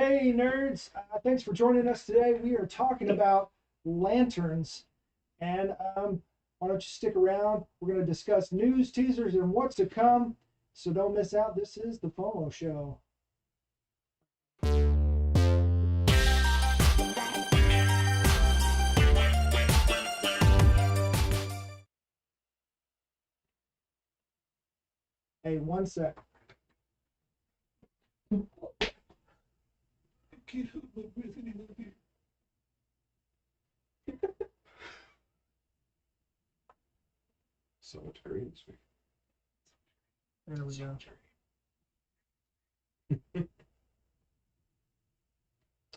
Hey nerds, thanks for joining us today. We are talking about lanterns, and why don't you stick around? We're going to discuss news, teasers, and what's to come. So don't miss out. This is the FOMO Show. Hey, one sec. Can't help but breathe anymore here. Solitary this week. There we go.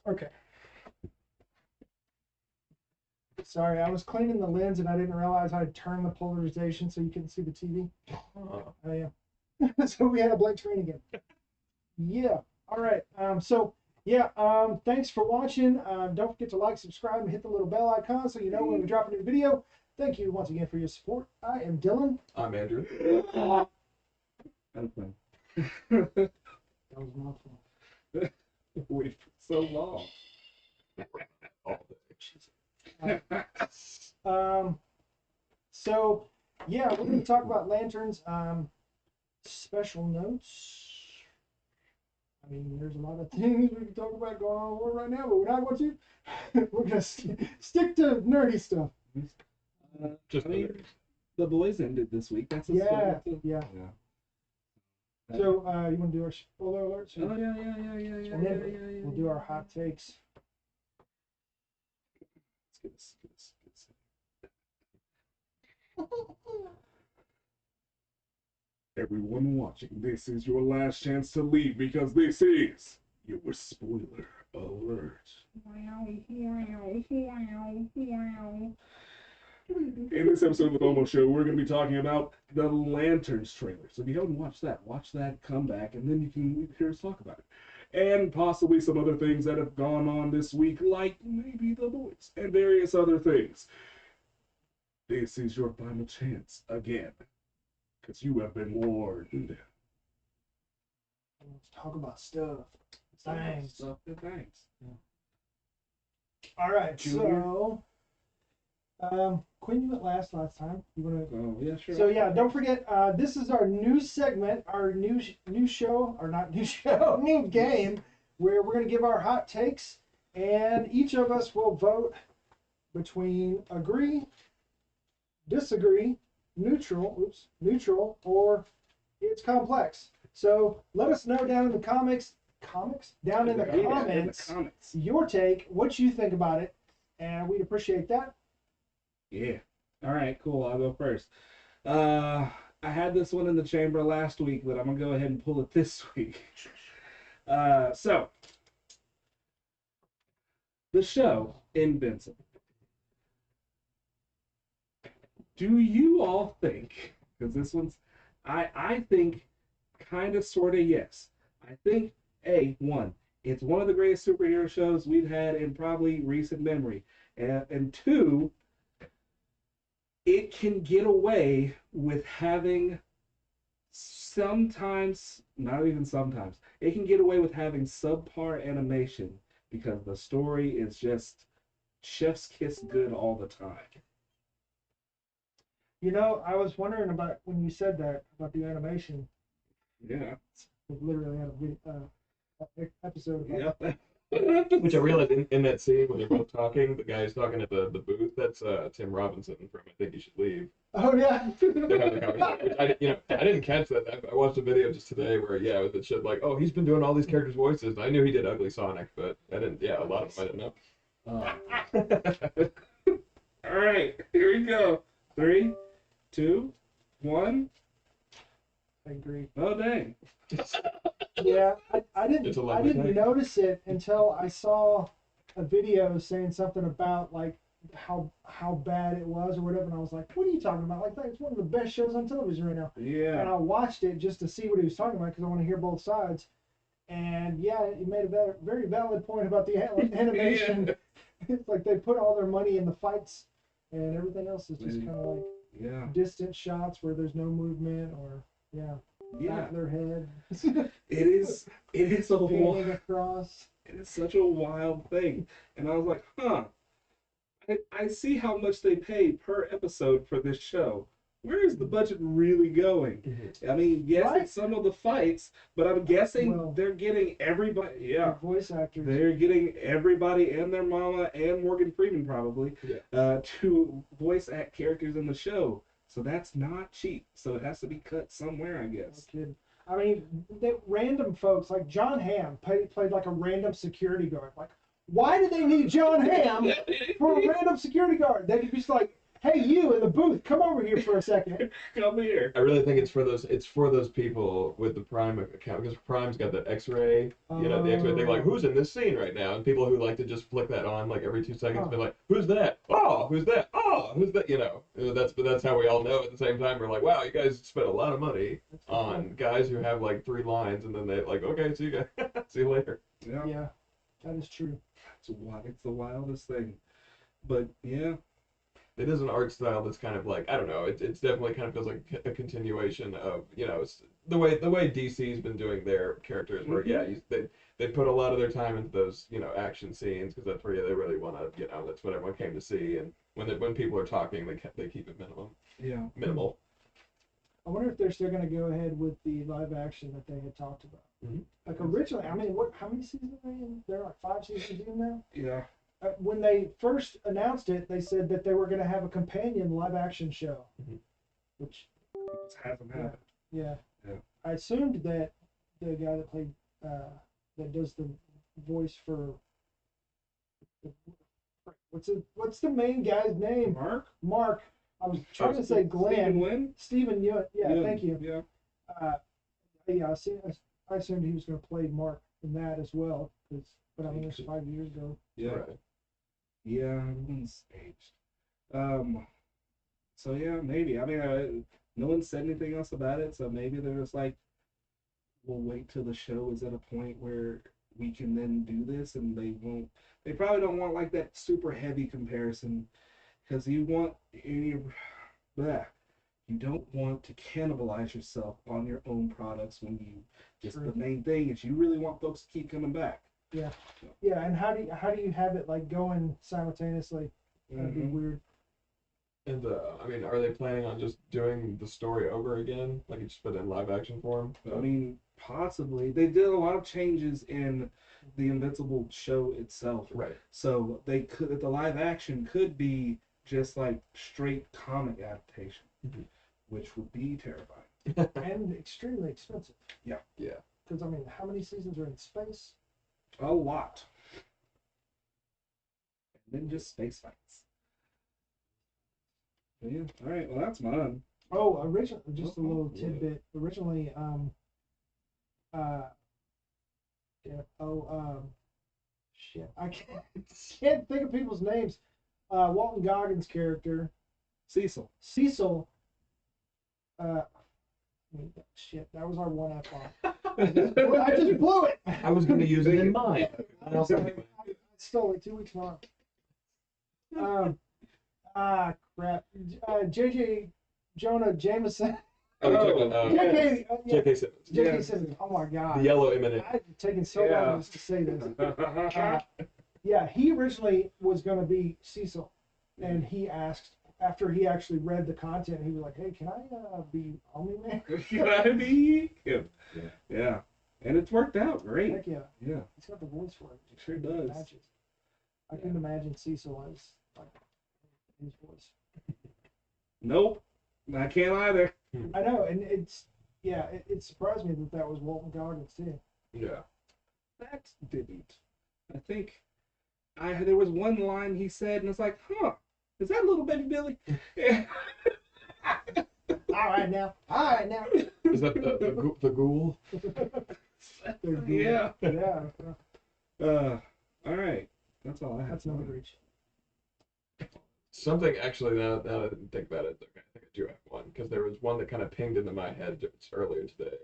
Okay. Sorry, I was cleaning the lens and I didn't realize I'd turned the polarization so you couldn't see the TV. Oh yeah. So we had a blank screen again. Yeah. All right. Thanks for watching. Don't forget to like, subscribe, and hit the little bell icon so you know when we drop a new video. Thank you once again for your support. I am Dylan. I'm Andrew. I'm fine. That was my fault. Wait for so long. All day. We're going to talk about lanterns. Special notes. I mean, there's a lot of things we can talk about going on in the world right now, but we're not going to. We're going to stick to nerdy stuff. The boys ended this week. That's Yeah. yeah. So, you want to do our spoiler alerts? Yeah. And then we'll do our hot takes. Let's get this. Everyone watching, this is your last chance to leave because this is your spoiler alert. In this episode of the FOMO Show, we're going to be talking about the Lanterns trailer. So if you haven't watched that, come back, and then you can hear us talk about it. And possibly some other things that have gone on this week, like maybe The Boys and various other things. This is your final chance again, because you have been warned. Let's talk about stuff. Thanks. Thanks. All right, Junior? so Quinn, you went last time. You want to? Oh yeah, sure. So yeah, don't forget. This is our new segment, our new show, or not new show, new game, where we're gonna give our hot takes, and each of us will vote between agree, disagree, neutral, or it's complex. So let us know down in the comments, your take, what you think about it, and we'd appreciate that. Yeah. All right, cool. I'll go first. I had this one in the chamber last week, but I'm going to go ahead and pull it this week. So, the show, Invincible. Do you all think, because this one's, I think kind of, sort of, yes. I think, it's one of the greatest superhero shows we've had in probably recent memory. And two, it can get away with having sometimes, not even sometimes, it can get away with having subpar animation because the story is just chef's kiss good all the time. You know, I was wondering about when you said that about the animation. Yeah. We literally had a video, episode about that. Which I realized in that scene when they're both talking, the guy's talking at the booth. That's Tim Robinson from I Think You Should Leave. Oh yeah. They're having a conversation. Which I didn't catch that. I watched a video just today where it showed like, oh, he's been doing all these characters' voices. I knew he did Ugly Sonic, but I didn't. Yeah, a lot of them I didn't know. All right, here we go. 3, 2, 1. I agree. Oh dang. Yeah, I didn't notice it until I saw a video saying something about like how bad it was or whatever, and I was like, what are you talking about? Like, it's one of the best shows on television right now. Yeah. And I watched it just to see what he was talking about because I want to hear both sides. And yeah, he made a very valid point about the animation. It's like they put all their money in the fights, and everything else is just kind of like distant shots where there's no movement or back of their head. It is a painting across. it's such a wild thing. And I was like, huh, I see how much they pay per episode for this show. Where is the budget really going? Mhm. I mean, yes, Right. it's some of the fights, but I'm guessing Well, they're getting everybody. Yeah, The voice actors. they're getting everybody and their mama and Morgan Freeman probably Yeah. to voice act characters in the show. So that's not cheap. So it has to be cut somewhere, I No guess. kidding. I mean, random folks like John Hamm played like a random security guard. Like, why do they need John Hamm for a random security guard? They could just like, hey, you in the booth, come over here for a second. Come here. I really think it's for those people with the Prime account, because Prime's got the X-ray, the X-ray thing. Like, who's in this scene right now? And people who like to just flick that on like every 2 seconds, be like, who's that? Oh, who's that? Oh, who's that? That's how we all know at the same time. We're like, wow, you guys spent a lot of money on guys who have like 3 lines, and then they like, okay, see you guys, see you later. Yeah, Yeah, that is true. it's the wildest thing. But yeah, It is an art style that's kind of like, I don't know, it's definitely kind of feels like a continuation of, it's the way DC's been doing their characters, where they put a lot of their time into those action scenes, because that's where they really want to, that's what everyone came to see, and when people are talking, they keep it minimal. I wonder if they're still going to go ahead with the live action that they had talked about. Mhm. Like originally, I mean, how many seasons are they in? They're like 5 seasons in now. yeah. When they first announced it, they said that they were going to have a companion live action show, Mhm. which It just hasn't happened. yeah. Yeah. I assumed that the guy that played that does the voice for what's the main guy's name? Mark? Mark. I was trying to say Glenn. Stephen Wynn? Stephen Yeun. Yeah, thank you. Yeah. Yeah, I assumed he was going to play Mark in that as well, but I mean, it was 5 years ago. Yeah. Right. Yeah, everyone's aged. So yeah, maybe. I mean, no one said anything else about it, so maybe they're just like, we'll wait till the show is at a point where we can then do this, and they won't. They probably don't want like that super heavy comparison, because you don't want to cannibalize yourself on your own products when you. Just True. the main thing is you really want folks to keep coming back. Yeah, and how do you have it like going simultaneously? That'd be weird. And I mean, are they planning on just doing the story over again, like it's been in live action form? I mean, possibly. They did a lot of changes in the Invincible show itself. Right. So the live action could be just like straight comic adaptation, which would be terrifying. And extremely expensive. Yeah. Yeah. Because I mean, how many seasons are in space? A lot. And then just space fights. But yeah. All right. Well, that's mine. Oh, originally, just a Oh, little yeah. tidbit. Originally, shit, I can't think of people's names. Walton Goggins' character, Cecil. Cecil. Shit, that was our one F bomb. I just blew it. I was going to use it in mine. I stole it 2 weeks long. Crap. JJ Jonah Jameson. Oh, you're talking, JK, J.K. Simmons. JK Yes. Simmons. Oh my god. The yellow M&M. I've taken so long to say this. Yeah, he originally was going to be Cecil, and he asked after he actually read the content. He was like, "Hey, can I be Omni-Man?" Can I be him? Yeah. And it's worked out great. Heck yeah, Yeah. he's got the voice for it. It sure does. Matches. I couldn't imagine Cecil as like his voice. Nope. I can't either. I know, and it surprised me that was Walton Goggins too. Yeah. That didn't. I think there was one line he said, and it's like, huh, is that little baby Billy? Yeah. All right now. Is that the ghoul? Yeah. Yeah. All right. That's all I have. That's no reach. Something actually, now that I didn't think about it, okay, I think I do have one, because there was one that kind of pinged into my head just earlier today.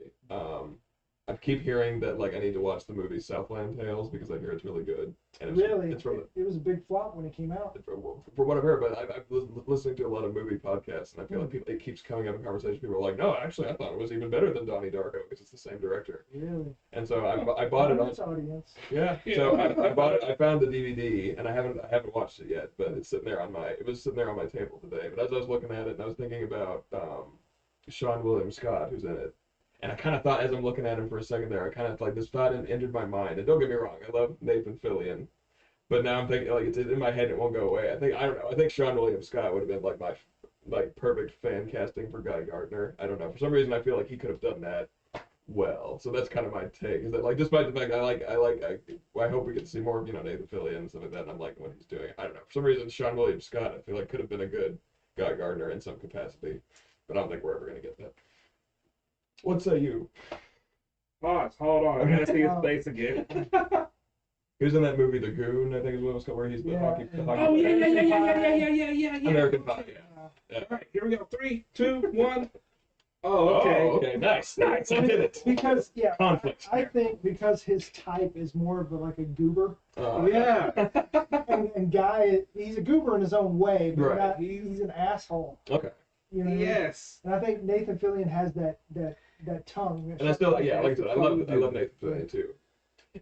I keep hearing that like I need to watch the movie Southland Tales because I hear it's really good. And Really, it's from it was a big flop when it came out. for what I've heard, but I've listening to a lot of movie podcasts, and I feel like it keeps coming up in conversation. People are like, "No, actually, I thought it was even better than Donnie Darko because it's the same director." Really, And so I bought it on. its audience. Yeah. So I bought it. I found the DVD, and I haven't watched it yet, but it's sitting there on my. It was sitting there on my table today. But as I was looking at it, and I was thinking about Sean William Scott, who's in it. And I kind of thought, as I'm looking at him for a second there, I kind of like this thought entered my mind. And don't get me wrong, I love Nathan Fillion, but now I'm thinking like it's in my head, it won't go away. I don't know. I think Sean William Scott would have been like my perfect fan casting for Guy Gardner. I don't know. For some reason, I feel like he could have done that well. So that's kind of my take. Is that like despite the fact I hope we get to see more of Nathan Fillion and stuff like that. And I'm liking what he's doing. I don't know. For some reason, Sean William Scott, I feel like could have been a good Guy Gardner in some capacity, but I don't think we're ever gonna get that. What say you? Pause. Hold on. I gotta see his face again. He was in that movie, The Goon, I think is what it was called, where he's the hockey. Oh yeah. American Pie. Yeah. All right, here we go. 3, 2, 1. Oh, okay. Oh, okay. Nice. I did it. Because Conflict. I think because his type is more of like a goober, Yeah. and Guy, he's a goober in his own way, but Right. he's an asshole. Okay. You know what I mean? Yes. And I think Nathan Fillion has that tongue. And I still, like I said, I love Nathan Fillion Right. too.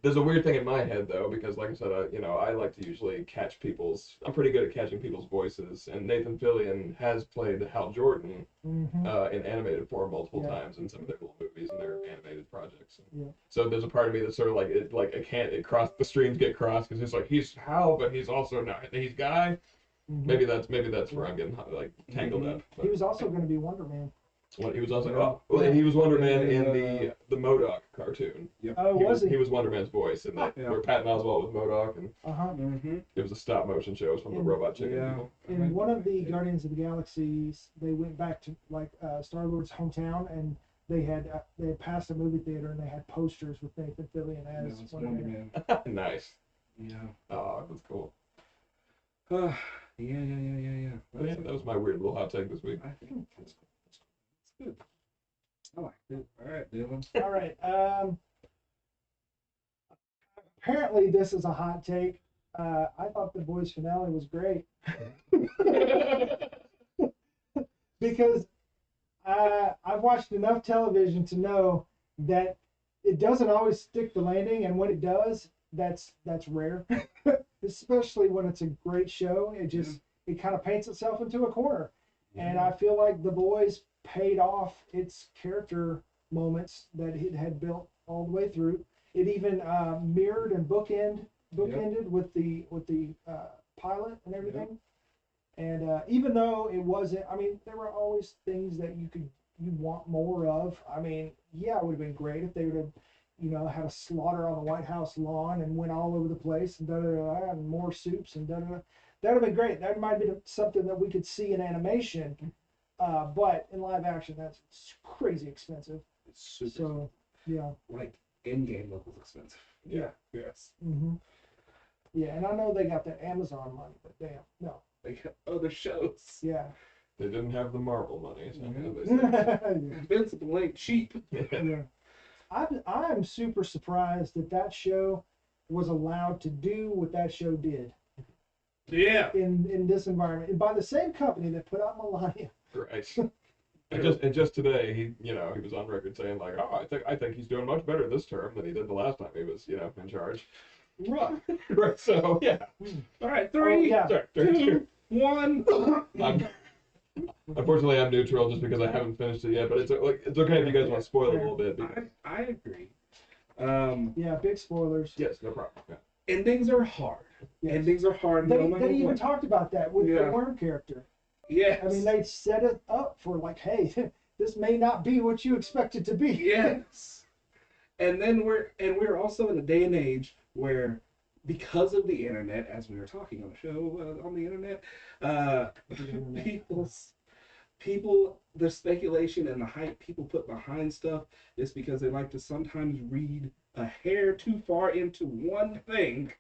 There's a weird thing in my head though, because like I said, I like to usually catch people's. I'm pretty good at catching people's voices, and Nathan Fillion has played Hal Jordan in animated form multiple times in some of their little movies and their animated projects. Yeah. So there's a part of me that's sort of like the streams get crossed because it's like he's Hal, but he's also not. He's Guy. Maybe that's where I'm getting like tangled up. But. He was also going to be Wonder Man. He was also he was Wonder Man in the MODOK cartoon. Yep. Oh, was he? He was Wonder Man's voice in that where Patton Oswalt was MODOK, and Uh-huh. it was a stop motion show. It was from the Robot Chicken people. In one of the Guardians of the Galaxies, they went back to Star-Lord's hometown, and they had passed a movie theater, and they had posters with Nathan Fillion as Wonder Man. Nice. Yeah. Oh, that's cool. Yeah. Yeah, that was my weird little hot take this week. I think that's good. I like it. All right, Dylan. All right. Apparently, this is a hot take. I thought the boys' finale was great because I've watched enough television to know that it doesn't always stick the landing, and when it does, that's rare. Especially when it's a great show, it kind of paints itself into a corner, and I feel like The Boys paid off its character moments that it had built all the way through. It even mirrored and bookended with the pilot and everything. And even though it wasn't, I mean, there were always things that you want more of. I mean, yeah, it would have been great if they would have, had a slaughter on the White House lawn and went all over the place and and more soups and That would have been great. That might have been something that we could see in animation. But in live action, that's crazy expensive. It's super. So, yeah. Like in-game levels expensive. Yeah. Yes. Yeah, and I know they got that Amazon money, but damn, no. They got other shows. Yeah. They didn't have the Marvel money. So Yeah. Invincible ain't cheap. Yeah. I'm super surprised that show was allowed to do what that show did. Yeah. In this environment, and by the same company that put out Melania. Right. And just today, he was on record saying like, oh, I think he's doing much better this term than he did the last time he was in charge. Right. Right. So yeah. All right. 3, yeah. 2, 1. Unfortunately, I'm neutral just because I haven't finished it yet. But it's okay if you guys want to spoil it a little bit. Because... I agree. Yeah, big spoilers. Yes, no problem. Yeah. Endings are hard. Yes. Endings are hard. They no matter even what. talked about that with the Worm character. Yes. I mean, they set it up for like, hey, this may not be what you expect it to be. Yes. And then we're also in a day and age where, because of the internet, as we were talking on the show on the internet, people, the speculation and the hype people put behind stuff is because they like to sometimes read a hair too far into one thing.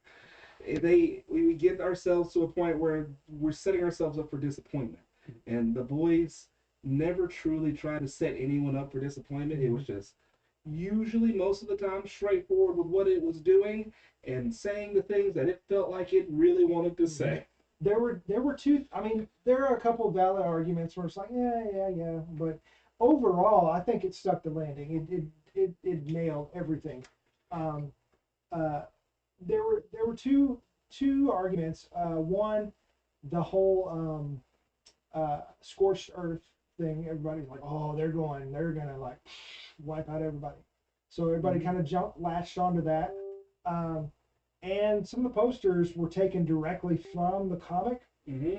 We get ourselves to a point where we're setting ourselves up for disappointment. And The Boys never truly tried to set anyone up for disappointment. It was just, usually most of the time straightforward with what it was doing and saying the things that it felt like it really wanted to say. There were two. I mean, there are a couple of valid arguments where it's like, yeah, but overall, I think it stuck the landing. It nailed everything. Um, there were two arguments. One, the whole scorched earth thing. Everybody's like, oh, they're gonna like wipe out everybody. So everybody kind of latched onto that. And some of the posters were taken directly from the comic,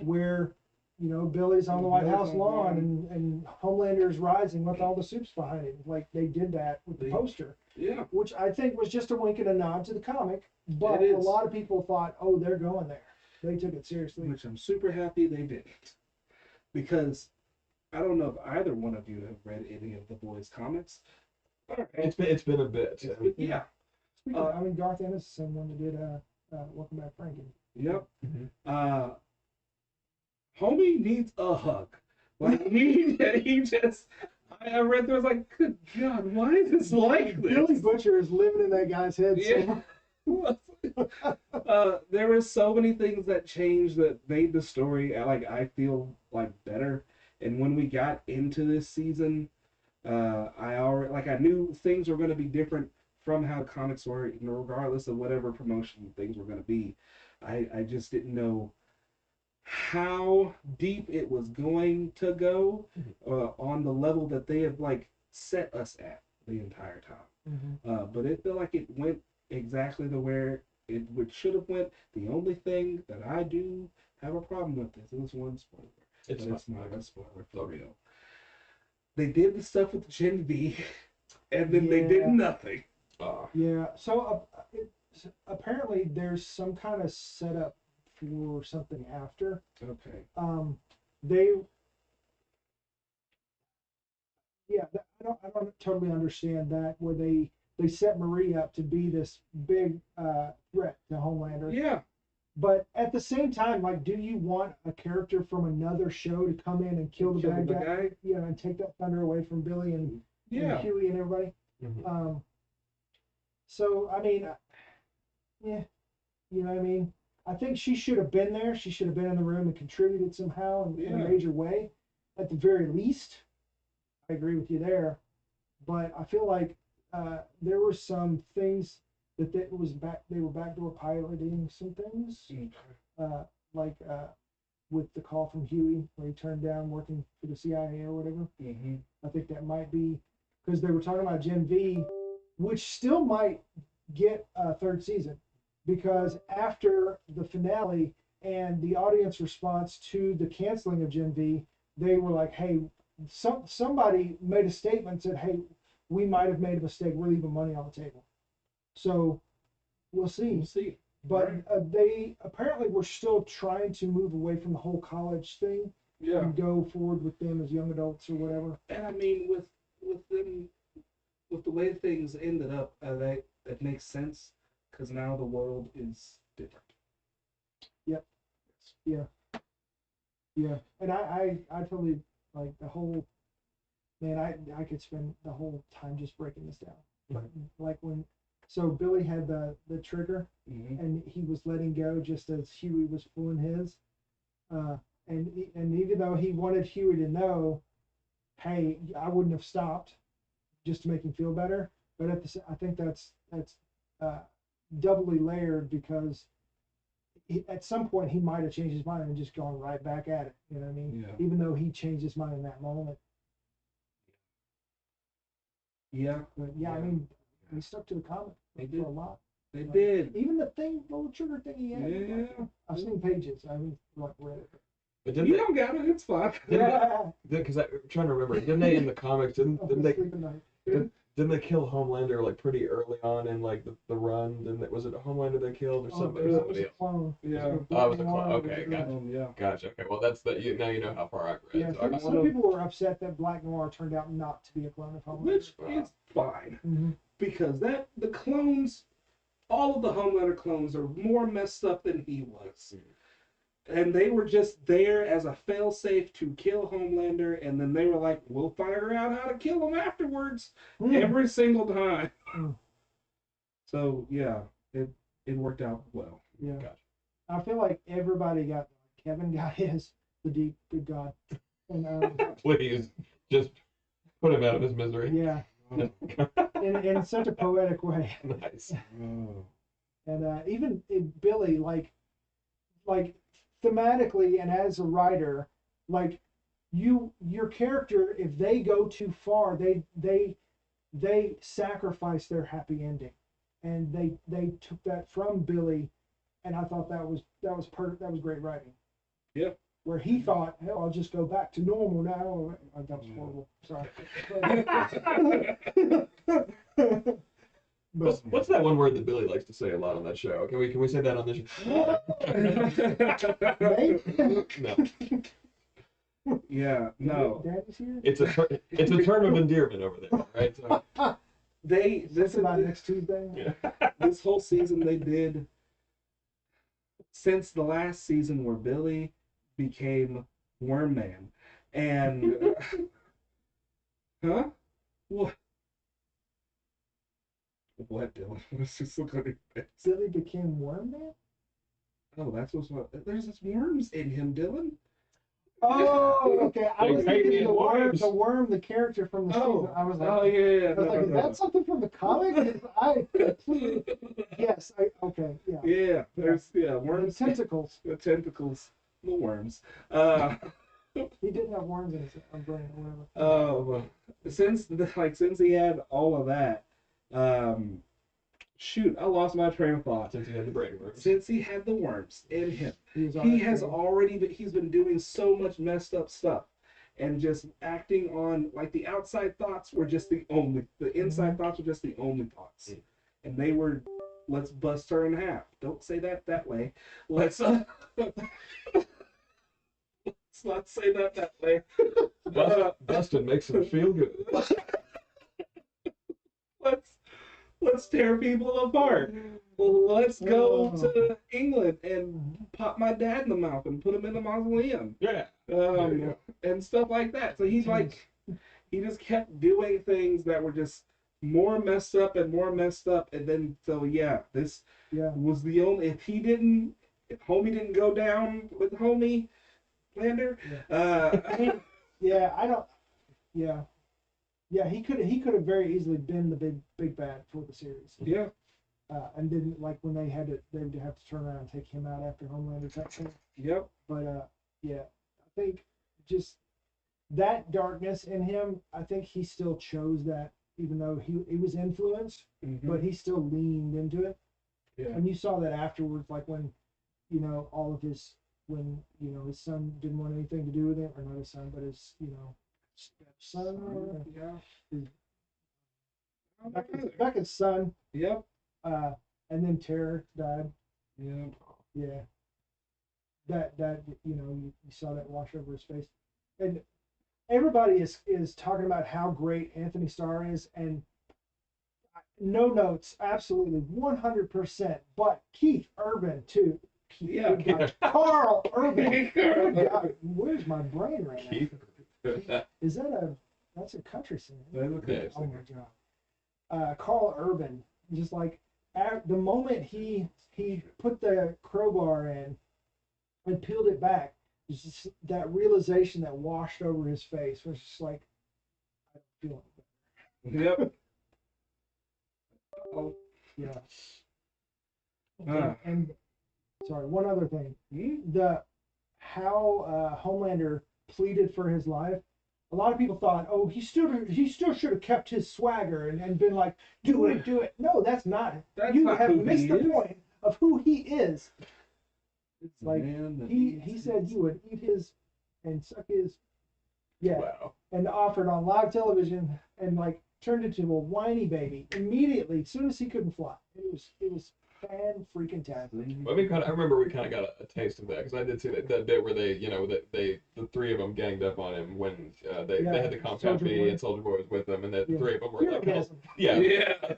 where Billy's on the White House lawn and Homelander's rising with all the soups behind it. Like they did that with the poster. Yeah. Which I think was just a wink and a nod to the comic, but a lot of people thought, oh, they're going there. They took it seriously. Which I'm super happy they didn't. Because I don't know if either one of you have read any of the boys' comics. It's been a bit. Yeah. I mean, Garth Ennis is the same one that did Welcome Back, Frankie. Yep. Homie needs a hug. Like he just. I read through. I was like, good God, why is this like this? Billy Butcher is living in that guy's head. Yeah. There were so many things that changed that made the story I feel like better. And when we got into this season, I knew things were going to be different from how comics were, regardless of whatever promotion things were going to be. I just didn't know how deep it was going to go on the level that they have set us at the entire time. But it felt like it went exactly to where it should have went. The only thing that I do have a problem with is it was one spoiler. It's not a spoiler for real. They did the stuff with Gen V, and then they did nothing. Yeah. So apparently there's some kind of setup for something after. Okay. I don't totally understand that where they set Marie up to be this big threat to Homelander. Yeah. But at the same time, do you want a character from another show to come in and kill the bad guy? And take that thunder away from Billy and Huey and everybody? Mm-hmm. So I mean, yeah, you know what I mean. I think she should have been there. She should have been in the room and contributed somehow in a major way, at the very least. I agree with you there, but I feel like there were some things that they were backdoor piloting some things, with the call from Huey where he turned down working for the CIA or whatever. I think that might be because they were talking about Gen V, which still might get a third season, because after the finale and the audience response to the canceling of Gen V, they were like, hey, somebody made a statement, said, hey, we might have made a mistake, we're leaving money on the table. So we'll see. But they apparently were still trying to move away from the whole college thing and go forward with them as young adults or whatever. And I mean, with them, with the way things ended up, that makes sense, because now the world is different. Yep. Yeah. And I totally like the whole. Man, I could spend the whole time just breaking this down. But so Billy had the trigger, and he was letting go just as Huey was pulling his. And even though he wanted Huey to know, hey, I wouldn't have stopped, just to make him feel better. But I think that's doubly layered, because at some point he might have changed his mind and just gone right back at it. You know what I mean? Yeah. Even though he changed his mind in that moment. Yeah. But I mean, they stuck to the comic for a lot. They did. Even the little trigger thing he had. Yeah. I've seen pages. I haven't read it. But You don't got it. It's fine. Because I'm trying to remember, didn't they in the comics? Didn't they kill Homelander pretty early on in the run? Was it Homelander they killed or something? It was a clone. Yeah. It was a clone. Okay, gotcha. Okay, well that's now you know how far I've read. Yeah, some people were upset that Black Noir turned out not to be a clone of Homelander. Which is fine, because the clones, all of the Homelander clones are more messed up than he was. and they were just there as a failsafe to kill Homelander, and then they were like, "We'll figure out how to kill him afterwards." Every single time. Mm. So yeah, it worked out well. Yeah. Gotcha. I feel like everybody got Kevin got his the deep good God, and Please, just put him out of his misery. yeah, in such a poetic way, Nice. Oh. and even Billy like thematically and as a writer, like your character, if they go too far, they sacrifice their happy ending, and they took that from Billy, and I thought that was great writing. Yeah. Where he thought, hell, I'll just go back to normal now. Oh, that was horrible. Sorry. What's that one word that Billy likes to say a lot on that show? Can we say that on this show? No. Yeah, no. Daddy's here. It's a term of endearment over there, right? So, This about next Tuesday. yeah. This whole season they did, since the last season where Billy became Worm Man, and huh? What? What, Dylan? Let's just look at it. Billy became Worm Man. Oh, that's what's what. There's this worms in him, Dylan. Oh, okay. I was thinking Worms. the worm, the character from the season. I was like, oh yeah. I was like, is that something from the comic? I completely, yes. Okay, yeah. Yeah, there's The worms. tentacles. The tentacles, the worms. He didn't have worms in his brain or whatever. Since he had all of that, shoot, I lost my train of thought. since he had the brain worms. Since he had the worms in him, He's he's been doing so much messed up stuff, and just acting on like the outside thoughts were just the inside thoughts were just the only thoughts, and they were, let's bust her in half. Don't say that way. Let's let's not say that way. Bustin makes him feel good. Let's tear people apart. Let's go to England and pop my dad in the mouth and put him in the mausoleum. Yeah. There you And stuff like that. So he's like, he just kept doing things that were just more messed up, and then so yeah, this Yeah. was the only. If Homie didn't go down with Homie Lander, Yeah, I don't. Yeah, yeah. He could have very easily been the big bad for the series. yeah, And didn't like when they would have to turn around and take him out after Homelander type thing. yep, But yeah, I think just that darkness in him. I think he still chose that, even though he was influenced, but he still leaned into it. Yeah. And you saw that afterwards, like when, all of his his son didn't want anything to do with it, or not his son, but his son, yeah, Becca's son, yep, and then Terror died. yeah. Yeah. That you saw that wash over his face, and everybody is talking about how great Anthony Starr is, and no notes, absolutely 100%. But Keith Urban too. Yeah. Carl Urban. God, where's my brain right now? Keith. Is that's a country singer? Okay. Oh my God. Carl Urban, just like at the moment he put the crowbar in and peeled it back, it's just that realization that washed over his face was just like, I don't feel it. Yep. Oh. Yeah. Ah. And sorry, one other thing. Hmm? How Homelander pleaded for his life. A lot of people thought, oh, he still should have kept his swagger and been like, do it. No, that's not it. That's You not have who missed he the is. point of who he is. It's like Man, he said you would eat his and suck his, yeah, Wow. and offered on live television and like turned into a whiny baby immediately as soon as he couldn't fly. It was fan freaking tastic. But I remember we kind of got a taste of that because I did see that bit where they, the three of them ganged up on him when they had the Compound Soldier B Boy. and Soldier Boy was with them, and the Yeah. three of them were like, Herogasm. yeah,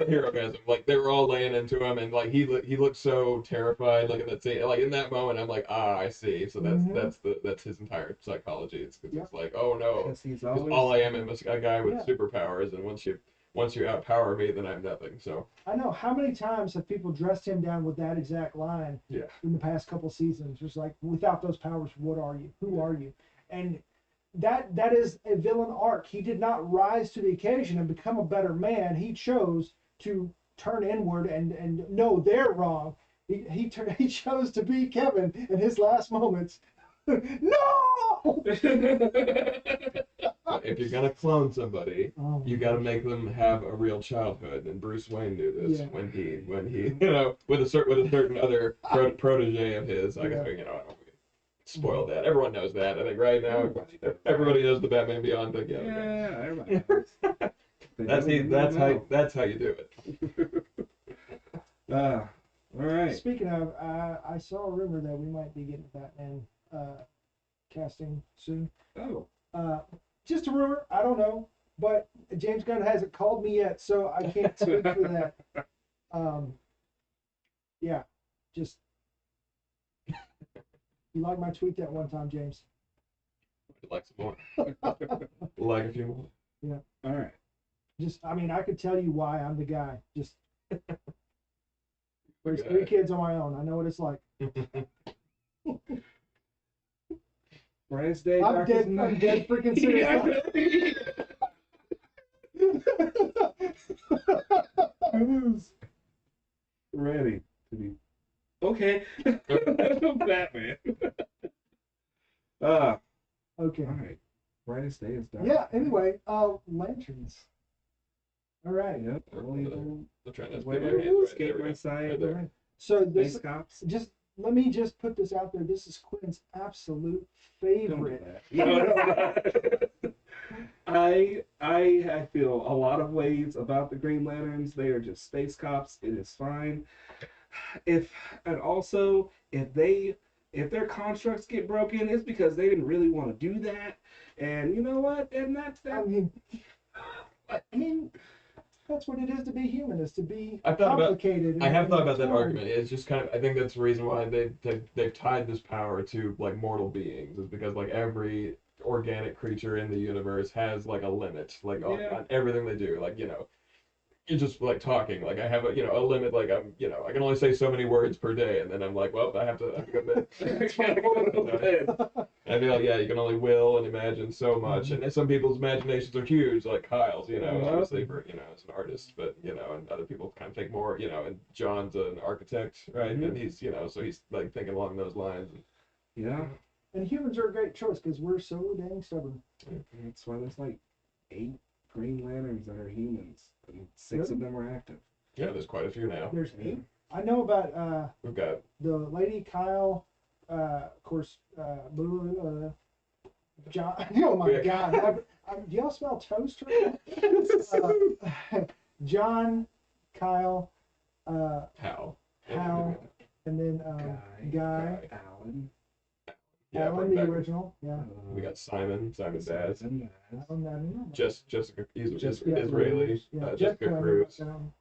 heroism. Like they were all laying into him, and like he looked so terrified. Like in that scene, like in that moment, I'm like, I see. So that's his entire psychology. It's it's like, oh no, Because he's 'cause always. all I am is a guy with Yeah. superpowers, and once you outpower me, then I'm nothing. So I know how many times have people dressed him down with that exact line yeah. in the past couple seasons. Just like, without those powers, what are you? Who are you? And that is a villain arc. He did not rise to the occasion and become a better man. He chose to turn inward and know they're wrong. He chose to be Kevin in his last moments. No! If you're gonna clone somebody, Oh, you got to make them have a real childhood, and Bruce Wayne knew this Yeah. when he with a certain other protege of his. I guess I don't spoil that. Everyone knows that. I think right now everybody knows the Batman Beyond thing. Yeah, everybody knows. That's how you do it. All right. Speaking of, I saw a rumor that we might be getting Batman casting soon. Oh. Just a rumor. I don't know, but James Gunn hasn't called me yet, so I can't speak for that. Yeah, just you like my tweet that one time, James. Like some more. Like a few more. All right. Just, I mean, I could tell you why I'm the guy. Just raised 3 kids on my own. I know what it's like. Brightest day. I'm darkest dead. I'm night. dead freaking serious. Who's ready to be okay? Batman. Okay. All right. Brightest day is dark. Yeah. Anyway, lanterns. All right. Yep. Early I'm trying to Wait, do my hands right. escape There we my go. sight. Right there. So Space this cops. just let me just put this out there. This is Quinn's absolute Don't do favorite. that. No, it's not. I feel a lot of ways about the Green Lanterns. They are just space cops. It is fine. If their constructs get broken, it's because they didn't really want to do that. And you know what? And that's that. I mean, that's what it is to be human. Is to be I thought about- complicated. I have and thought about that hard. argument. It's just kind of, I think that's the reason why they've tied this power to like mortal beings, is because like every organic creature in the universe has like a limit, like on everything they do. Like you're just like talking. Like I have a limit. Like I can only say so many words per day, and then I'm like, well, I have to go to bed. And I'd be like, yeah, you can only will and imagine so much, and some people's imaginations are huge, like Kyle's, obviously for as an artist, but and other people kind of think more, and John's an architect, right, and he's so he's like thinking along those lines. Yeah. And humans are a great choice because we're so dang stubborn. That's why there's like 8 Green Lanterns that are humans, and 6 of them are active. Yeah, there's quite a few now. There's 8. I know about We've got the lady Kyle, of course, John. Oh my God! Do y'all smell toast right now? John, Kyle, Hal. Hal, and then Guy. Alan. Yeah, Alan, bring the back- original. Yeah. We got Simon Baz, I don't know. Jessica, he's Jessica Israeli, Cruz. Yeah, Jessica Cruz.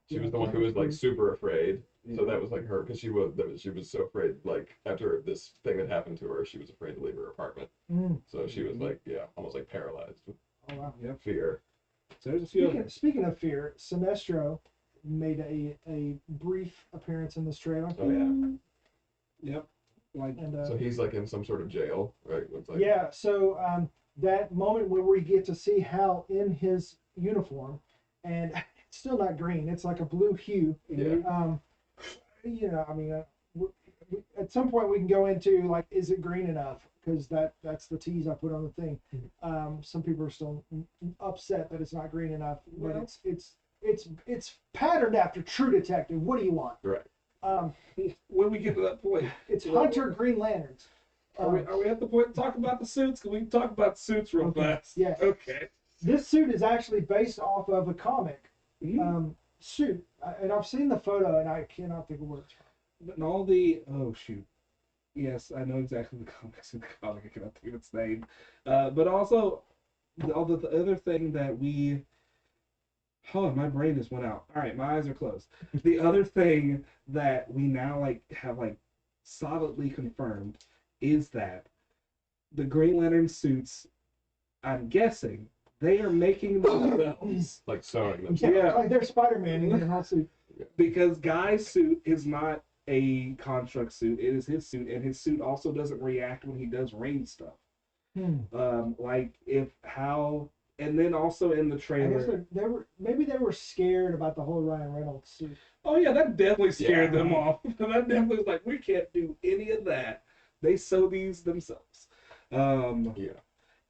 She Yeah, was the one who was like super afraid. So that was like her, because she was so afraid, like after this thing that happened to her, she was afraid to leave her apartment. So she was like, almost like paralyzed with Oh, wow. fear. So there's a few. Speaking of fear, Sinestro made a brief appearance in this trailer. Oh yeah. Yep. Like And So he's like in some sort of jail, right? It's like, yeah, so that moment where we get to see Hal in his uniform, and it's still not green; it's like a blue hue. Yeah. I mean, at some point we can go into like, is it green enough? Because that's the tease I put on the thing. Some people are still upset that it's not green enough, but Well- it's patterned after True Detective. What do you want? Right. when we get to that point, It's Hunter Green Lanterns. are we at the point to talk about the suits? Can we talk about the suits real Okay. fast? Yeah. Okay. This suit is actually based off of a comic suit, and I've seen the photo, and I cannot think of where it's from. and all the oh shoot. Yes, I know exactly the comics in the comic. I cannot think of its name. But also, the other thing that we. Oh, my brain just went out. All right, my eyes are closed. The other thing that we now have solidly confirmed is that the Green Lantern suits. I'm guessing they are making themselves Like sewing them. Yeah. Like they're Spider-Man in their whole suit. because Guy's suit is not a construct suit. It is his suit, and his suit also doesn't react when he does rain stuff. Like if how, and then also in the I guess trailer. they were scared about the whole Ryan Reynolds suit. Oh yeah, that definitely scared Yeah. them off. That definitely was like, we can't do any of that. They sew these themselves. Yeah.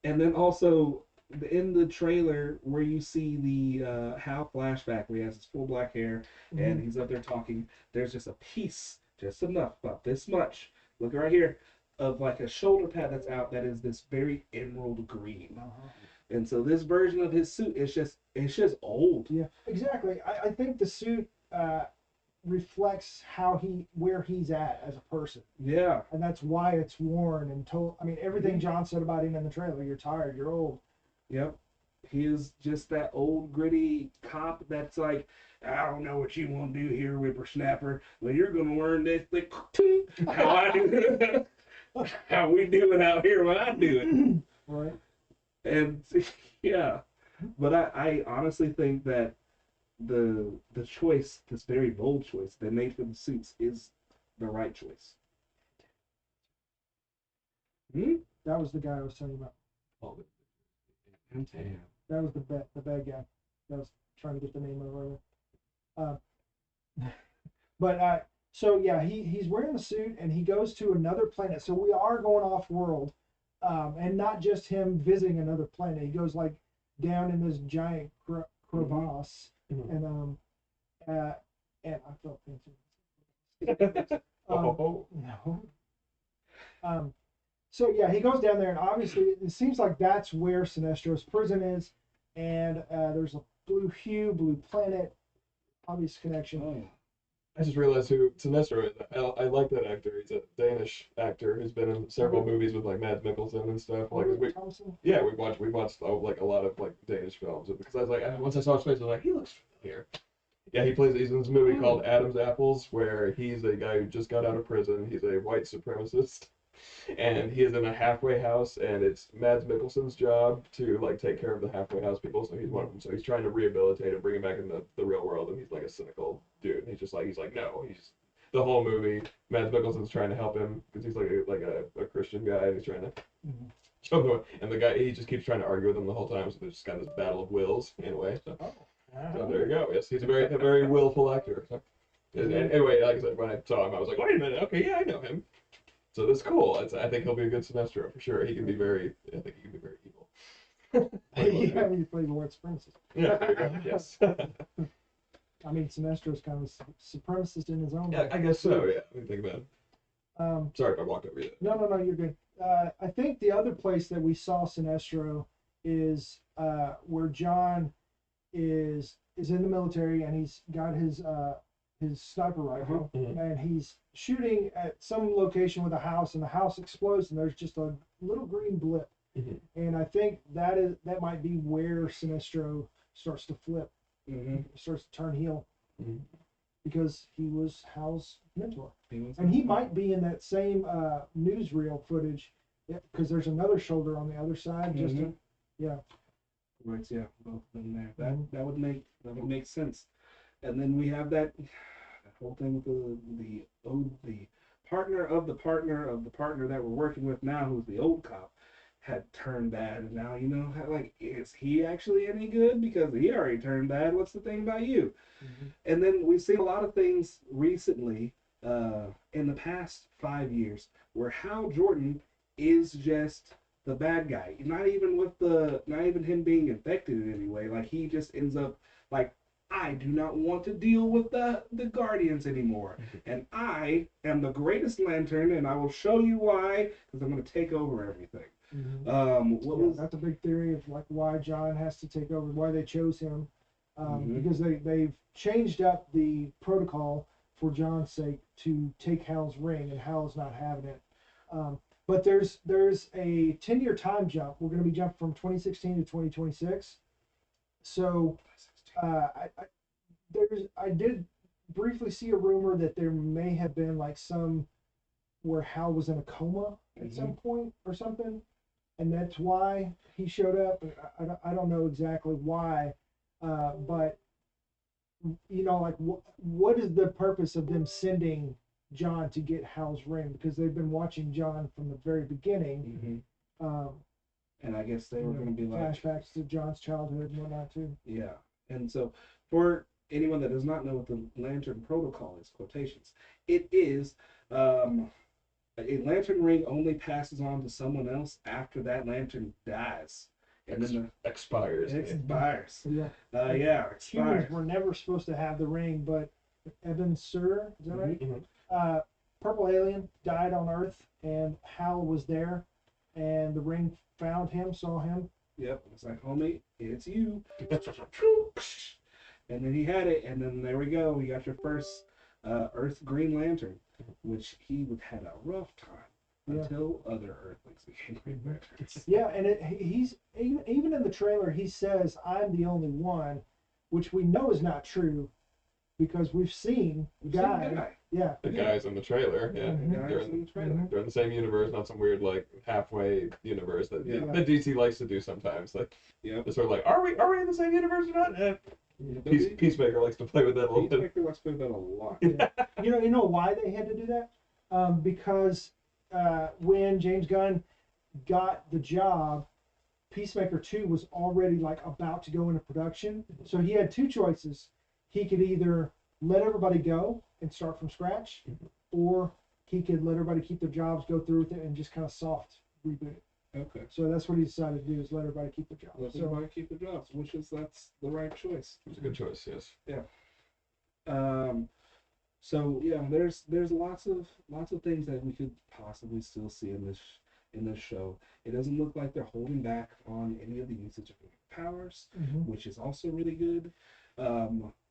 And then also in the trailer where you see the Hal flashback where he has his full black hair and he's up there talking, there's just a piece, just enough, about this much. Look right here, of like a shoulder pad that's out that is this very emerald green. And so this version of his suit is just old. Yeah, exactly. I think the suit reflects where he's at as a person, Yeah. and that's why it's worn and told. I mean, everything John said about him in the trailer. You're tired. You're old. Yep. He is just that old gritty cop that's like, I don't know what you want to do here, whippersnapper. Well, you're gonna learn this thing how I do it. How we do it out here when I do it. Right. And yeah. But I honestly think that the choice, this very bold choice they made for the suits is the right choice. That was the guy I was talking about. Oh, Damn. That was the bad guy. That was trying to get the name of it. But so yeah, he's wearing the suit and he goes to another planet. So we are going off world, and not just him visiting another planet. He goes like down in this giant crevasse, and I felt things. Oh. No. So yeah, he goes down there, and obviously it seems like that's where Sinestro's prison is, and there's a blue planet, obvious connection. Oh. I just realized who Sinestro is. I like that actor. He's a Danish actor who's been in several movies with like Mads Mikkelsen and stuff. Like Thompson. yeah, we watched like a lot of like Danish films because I was like once I saw his face, I was like he looks familiar. Yeah, he's in this movie called Adam's Apples where he's a guy who just got out of prison. He's a white supremacist. And he is in a halfway house, and it's Mads Mikkelsen's job to like take care of the halfway house people. So he's one of them. So he's trying to rehabilitate and bring him back in the real world. And he's like a cynical dude. And he's like no. He's the whole movie. Mads Mikkelsen's trying to help him because he's like a Christian guy, and he's trying to show him the way. And the guy he just keeps trying to argue with him the whole time. So there's just kind of this battle of wills in a way. So, so there you go. Yes, he's a very willful actor. So, and anyway, like I said, when I saw him, I was like, wait a minute. Okay, yeah, I know him. So that's cool. I think he'll be a good Sinestro for sure. He can be very evil. Yeah, when you play the white supremacist. Yeah, there you go. Yes. I mean, Sinestro's kind of a supremacist in his own Yeah, way. I guess so. Yeah, I mean, think about it. Sorry if I walked over you. No, you're good. I think the other place that we saw Sinestro is where John is in the military, and he's got his sniper rifle, and he's shooting at some location with a house, and the house explodes, and there's just a little green blip. And I think that might be where Sinestro starts to flip, starts to turn heel, because he was Hal's mentor, and he might be in that same newsreel footage, because there's another shoulder on the other side. Just to, yeah. Right, yeah, both of them there. That would make sense. And then we have that whole thing with the partner of the partner of the partner that we're working with now, who's the old cop, had turned bad, and now like, is he actually any good? Because he already turned bad. What's the thing about you? And then we've seen a lot of things recently, in the past 5 years, where Hal Jordan is just the bad guy. Not even him being infected in any way. Like, he just ends up like, I do not want to deal with the Guardians anymore. And I am the greatest Lantern, and I will show you why, because I'm going to take over everything. That's a big theory of like why John has to take over, why they chose him, because they've changed up the protocol for John's sake, to take Hal's ring, and Hal's not having it. But there's a 10-year time jump. We're going to be jumping from 2016 to 2026. So I did briefly see a rumor that there may have been like some where Hal was in a coma at some point or something, and that's why he showed up. I don't know exactly why, but like what is the purpose of them sending John to get Hal's ring? Because they've been watching John from the very beginning. And I guess they were going to be like flashbacks to John's childhood and whatnot too. Yeah, and so for anyone that does not know what the Lantern Protocol is, quotations, it is a lantern ring only passes on to someone else after that lantern dies, and then expires. it expires. Yeah. Expires. Humans were never supposed to have the ring, but Evan Sur, is that right? Purple Alien died on Earth, and Hal was there, and the ring found him, saw him. Yep, it's like, homie, it's you. And then he had it, and then there we go. We got your first Earth Green Lantern, which he had a rough time until other Earthlings became Green Lanterns. Yeah, and he's even in the trailer, he says, "I'm the only one," which we know is not true, because we've seen the guy. Yeah. The guys in the trailer, yeah. Mhm. They're in the same universe, not some weird like halfway universe that that DC likes to do sometimes. Like, they're sort of like, are we in the same universe or not? Peacemaker likes to play with that a little bit. Peacemaker likes to play with that a lot. Yeah. You know why they had to do that? Because when James Gunn got the job, Peacemaker 2 was already like about to go into production. So he had two choices. He could either let everybody go and start from scratch, or he could let everybody keep their jobs, go through with it, and just kind of soft reboot it. Okay. So that's what he decided to do, is let everybody keep their jobs. Let everybody keep their jobs, that's the right choice. It's a good choice, yes. Yeah. So yeah, there's lots of things that we could possibly still see in this show. It doesn't look like they're holding back on any of the usage of powers, which is also really good.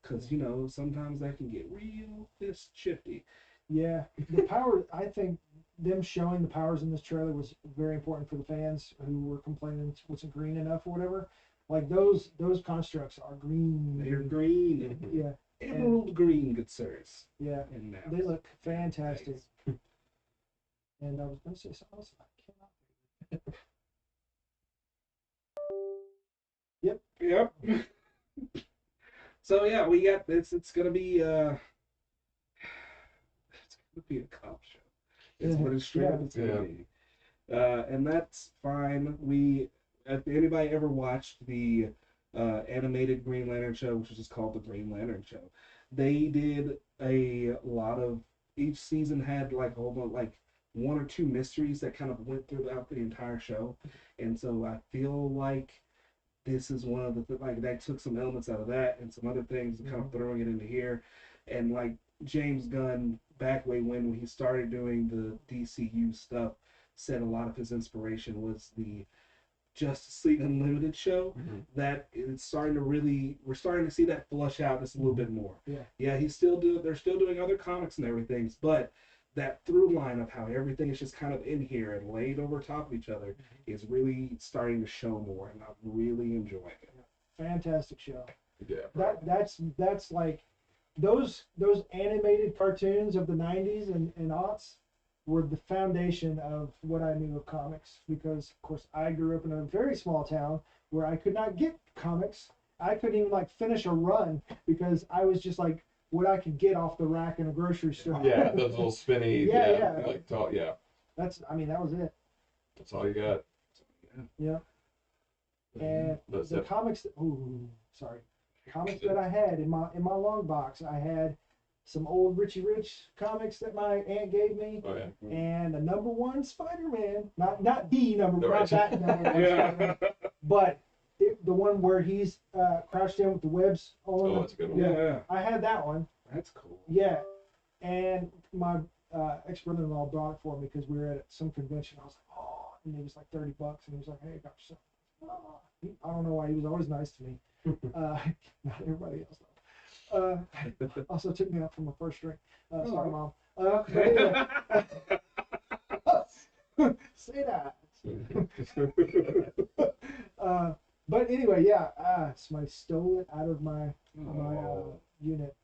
Because sometimes that can get real fist shifty. Yeah, the power. I think them showing the powers in this trailer was very important for the fans who were complaining it wasn't green enough or whatever. Like those constructs are green. They're green. Yeah. Emerald green, good sirs. Yeah. And they look fantastic. And I was going to say something else. I cannot. Yep. So yeah, we got this. It's gonna be a cop show. It's what it's straight up. It's gonna be, and that's fine. If anybody ever watched the animated Green Lantern show, which was just called the Green Lantern Show, they did a lot of. Each season had like one or two mysteries that kind of went throughout the entire show, and so I feel like this is one of the that took some elements out of that and some other things and kind of throwing it into here. And like James Gunn back way when he started doing the DCU stuff, said a lot of his inspiration was the Justice League Unlimited show. That it's starting to we're starting to see that flush out just a little bit more. Yeah, they're still doing other comics and everything, but that through line of how everything is just kind of in here and laid over top of each other is really starting to show more, and I'm really enjoying it. Fantastic show. Yeah. That's like those animated cartoons of the 90s and aughts were the foundation of what I knew of comics, because of course I grew up in a very small town where I could not get comics. I couldn't even finish a run because I was just like what I could get off the rack in a grocery store. Yeah, those little spinny. Like tall. Yeah. That was it. That's all you got. Yeah. And the comics. Comics that I had in my long box. I had some old Richie Rich comics that my aunt gave me, and a #1 Spider-Man. Not the number, not that number. But the one where he's crouched in with the webs on. Oh, that's a good one. Yeah. I had that one. That's cool. Yeah, and my ex-brother-in-law brought it for me because we were at some convention. I was like, oh, and it was like $30, and he was like, hey, got yourself. Oh. I don't know why he was always nice to me. Not everybody else Also took me out for my first drink. Sorry, Oh. Mom. Okay. Say that. But anyway, yeah, somebody stole it out of my unit.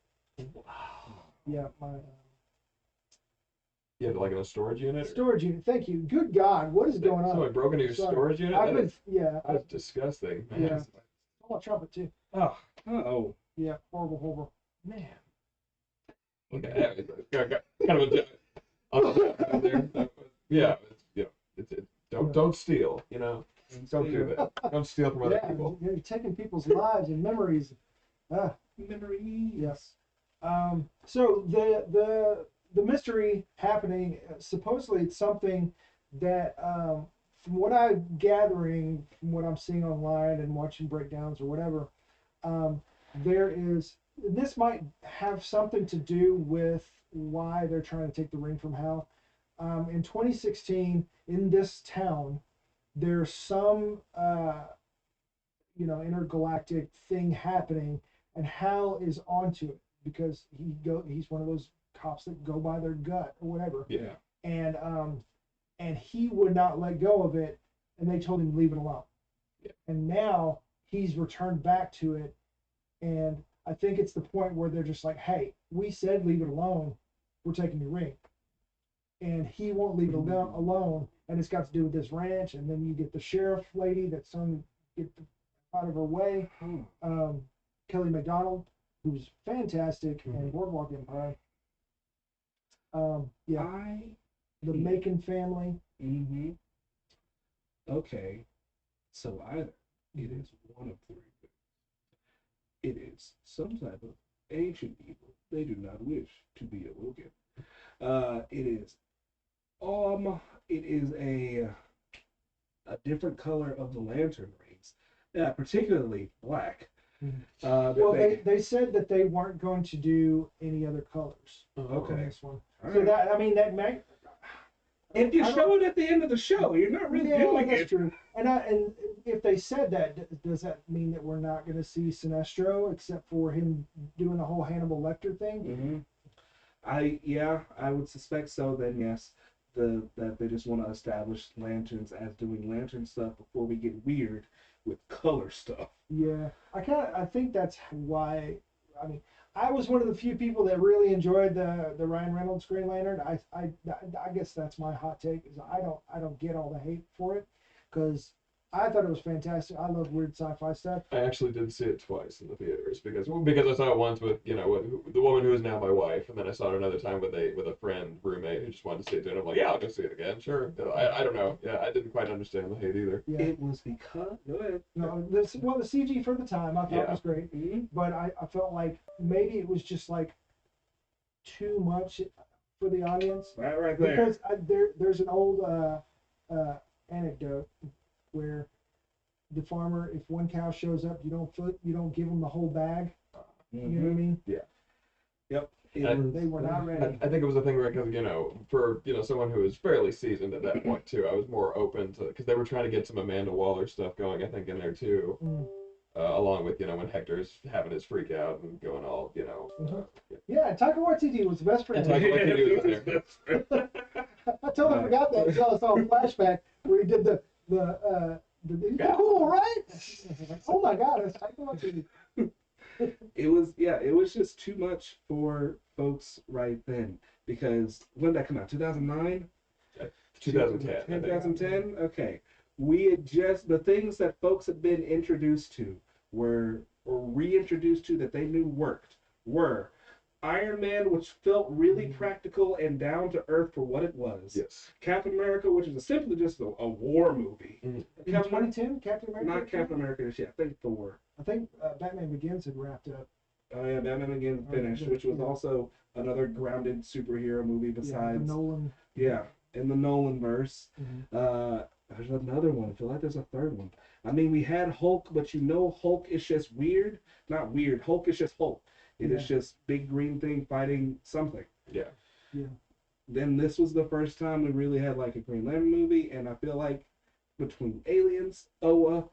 Yeah, my You had like in a storage unit? storage unit. Thank you. Good God, what is going Somebody on? broke into your Sorry. storage unit? I've That been, is, yeah, that is disgusting, man. Yeah. I want trumpet too. Oh. Uh-oh. Yeah, horrible. Man. Okay, yeah, kind of a on there. Yeah, don't steal. Don't do that. Don't steal from other Yeah, people. you're taking people's lives and memories. Memories. Yes. So the mystery happening, supposedly it's something that, from what I'm gathering, from what I'm seeing online and watching breakdowns or whatever, there is, this might have something to do with why they're trying to take the ring from Hal. In 2016, in this town, there's some, intergalactic thing happening, and Hal is onto it because he's one of those cops that go by their gut or whatever, Yeah. and he would not let go of it, and they told him to leave it alone. Yeah. And now he's returned back to it, and I think it's the point where they're just like, hey, we said leave it alone, we're taking your ring. And he won't leave it alone, and it's got to do with this ranch, and then you get the sheriff lady that's trying to get out of her way, Kelly MacDonald, who's fantastic, and Boardwalk Empire. The Macon family. Mm-hmm. Okay. So either it is one of three things. It is some type of ancient evil they do not wish to be awoken. It is a different color of the lantern rings, particularly black. Well, they said that they weren't going to do any other colors Okay. on this one. All So right. that may. If you I show it at the end of the show, you're not really doing that's it. true. And if they said that, does that mean that we're not going to see Sinestro except for him doing the whole Hannibal Lecter thing? Mm-hmm. I would suspect so. Then yes, that they just want to establish lanterns as doing lantern stuff before we get weird with color stuff. Yeah, I think that's why. I mean, I was one of the few people that really enjoyed the Ryan Reynolds Green Lantern. I guess that's my hot take, is I don't get all the hate for it, because I thought it was fantastic. I love weird sci-fi stuff. I actually did see it twice in the theaters because I saw it once with with the woman who is now my wife, and then I saw it another time with a friend roommate who just wanted to see it too. And I'm like, yeah, I'll go see it again, sure. I don't know, yeah, I didn't quite understand the hate either. Yeah. It was because go ahead. No, the CG for the time I thought was great, but I felt like maybe it was just like too much for the audience. Right there. Because there's an old anecdote where the farmer, if one cow shows up, you don't give them the whole bag. You know what I mean? Yeah. Yep. They were not ready. I think it was a thing where, because for someone who was fairly seasoned at that point too, I was more open to, because they were trying to get some Amanda Waller stuff going, I think, in there too, along with when Hector's having his freak out and going all Yeah, Taika Waititi was the best friend. Taika Waititi was there. I totally forgot that until I saw a flashback where he did the cool, right? Oh my God, it's Taika Waititi. It was just too much for folks right then, because when did that come out? 2009? 2010. 2010? Okay. We had just, the things that folks had been introduced to were reintroduced to that they knew worked were Iron Man, which felt really practical and down to earth for what it was. Yes. Captain America, which is simply just a war movie. In 2010, Captain America? Not Captain America this year, I think Thor. I think Batman Begins had wrapped up. Oh yeah, Batman Begins finished, which was also another grounded superhero movie besides. The Nolan. Yeah, in the Nolan verse. Mm-hmm. There's another one. I feel like there's a third one. I mean, we had Hulk, but Hulk is just weird. Not weird. Hulk is just Hulk. It is just big green thing fighting something. Yeah. Yeah. Then this was the first time we really had like a Green Lantern movie, and I feel like between Aliens, Oa,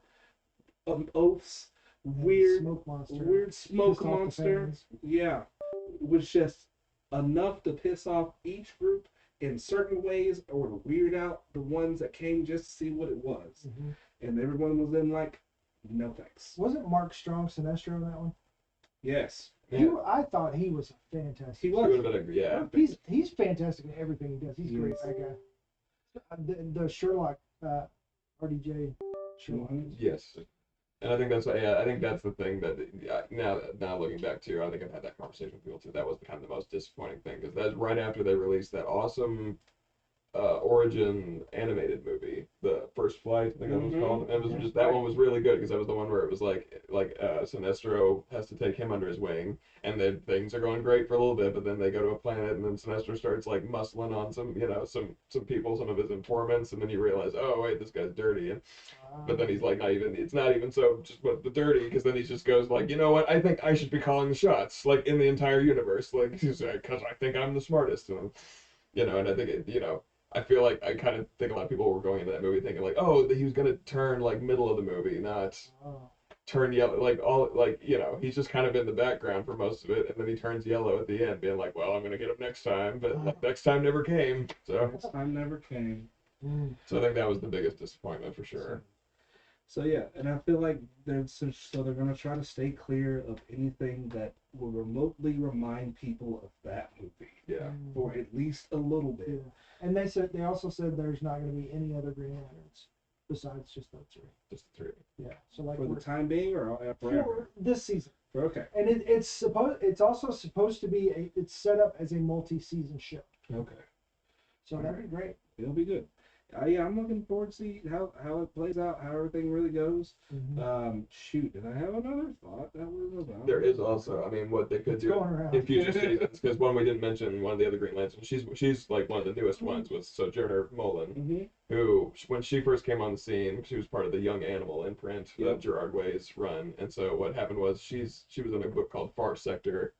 Oaths, weird, smoke monster. weird smoke Pissed off the monster. fans. Yeah, was just enough to piss off each group in certain ways, or to weird out the ones that came just to see what it was. Mhm. And everyone was then like, no thanks. Wasn't Mark Strong Sinestro in that one? Yes, I thought he was fantastic. he He would was. have been yeah. He's fantastic in everything he does. He's a great, that guy. The Sherlock, RDJ Sherlock. Mhm. Yes. And I think that's I think that's the thing that now looking back too, I think I've had that conversation with people too. That was kind of the most disappointing thing because that's right after they released that awesome Origin animated movie, the First Flight, I think that was Mhm. called. And it was just that one was really good because that was the one where it was like Sinestro has to take him under his wing, and then things are going great for a little bit, but then they go to a planet, and then Sinestro starts like muscling on some some people, some of his informants, and then you realize, oh wait, this guy's dirty, and but then he's like, it's not even so just what the dirty, because then he just goes like, you know what, I think I should be calling the shots, like in the entire universe, like he's like, because I think I'm the smartest, and and I think I feel like I kind of think a lot of people were going into that movie thinking like, oh, he was gonna turn like middle of the movie, not Oh. turn yellow, he's just kind of in the background for most of it, and then he turns yellow at the end, being like, well, I'm gonna get him next time, but like, next time never came, so Next time never came. I think that was the biggest disappointment for sure. So yeah, and I feel like they're gonna try to stay clear of anything that will remotely remind people of that movie, Yeah. for at least a little bit. Yeah. And they also said there's not going to be any other Green Lanterns besides just those three. Just the three. Yeah. So like For the time being, or forever? for this season. Okay. And it's also supposed to be it's set up as a multi-season show. Okay. So that'd be great. It'll be good. Yeah, I'm looking forward to see how it plays out, how everything really goes. Shoot, did I have another thought that was about? There is also, I mean, what they could It's do going around. in future seasons, because one we didn't mention, one of the other Green Lanterns, she's like one of the newest ones, was Sojourner Mullen, Mm-hmm. who, when she first came on the scene, she was part of the Young Animal imprint Yep. of Gerard Way's run, and so what happened was she was in a book called Far Sector,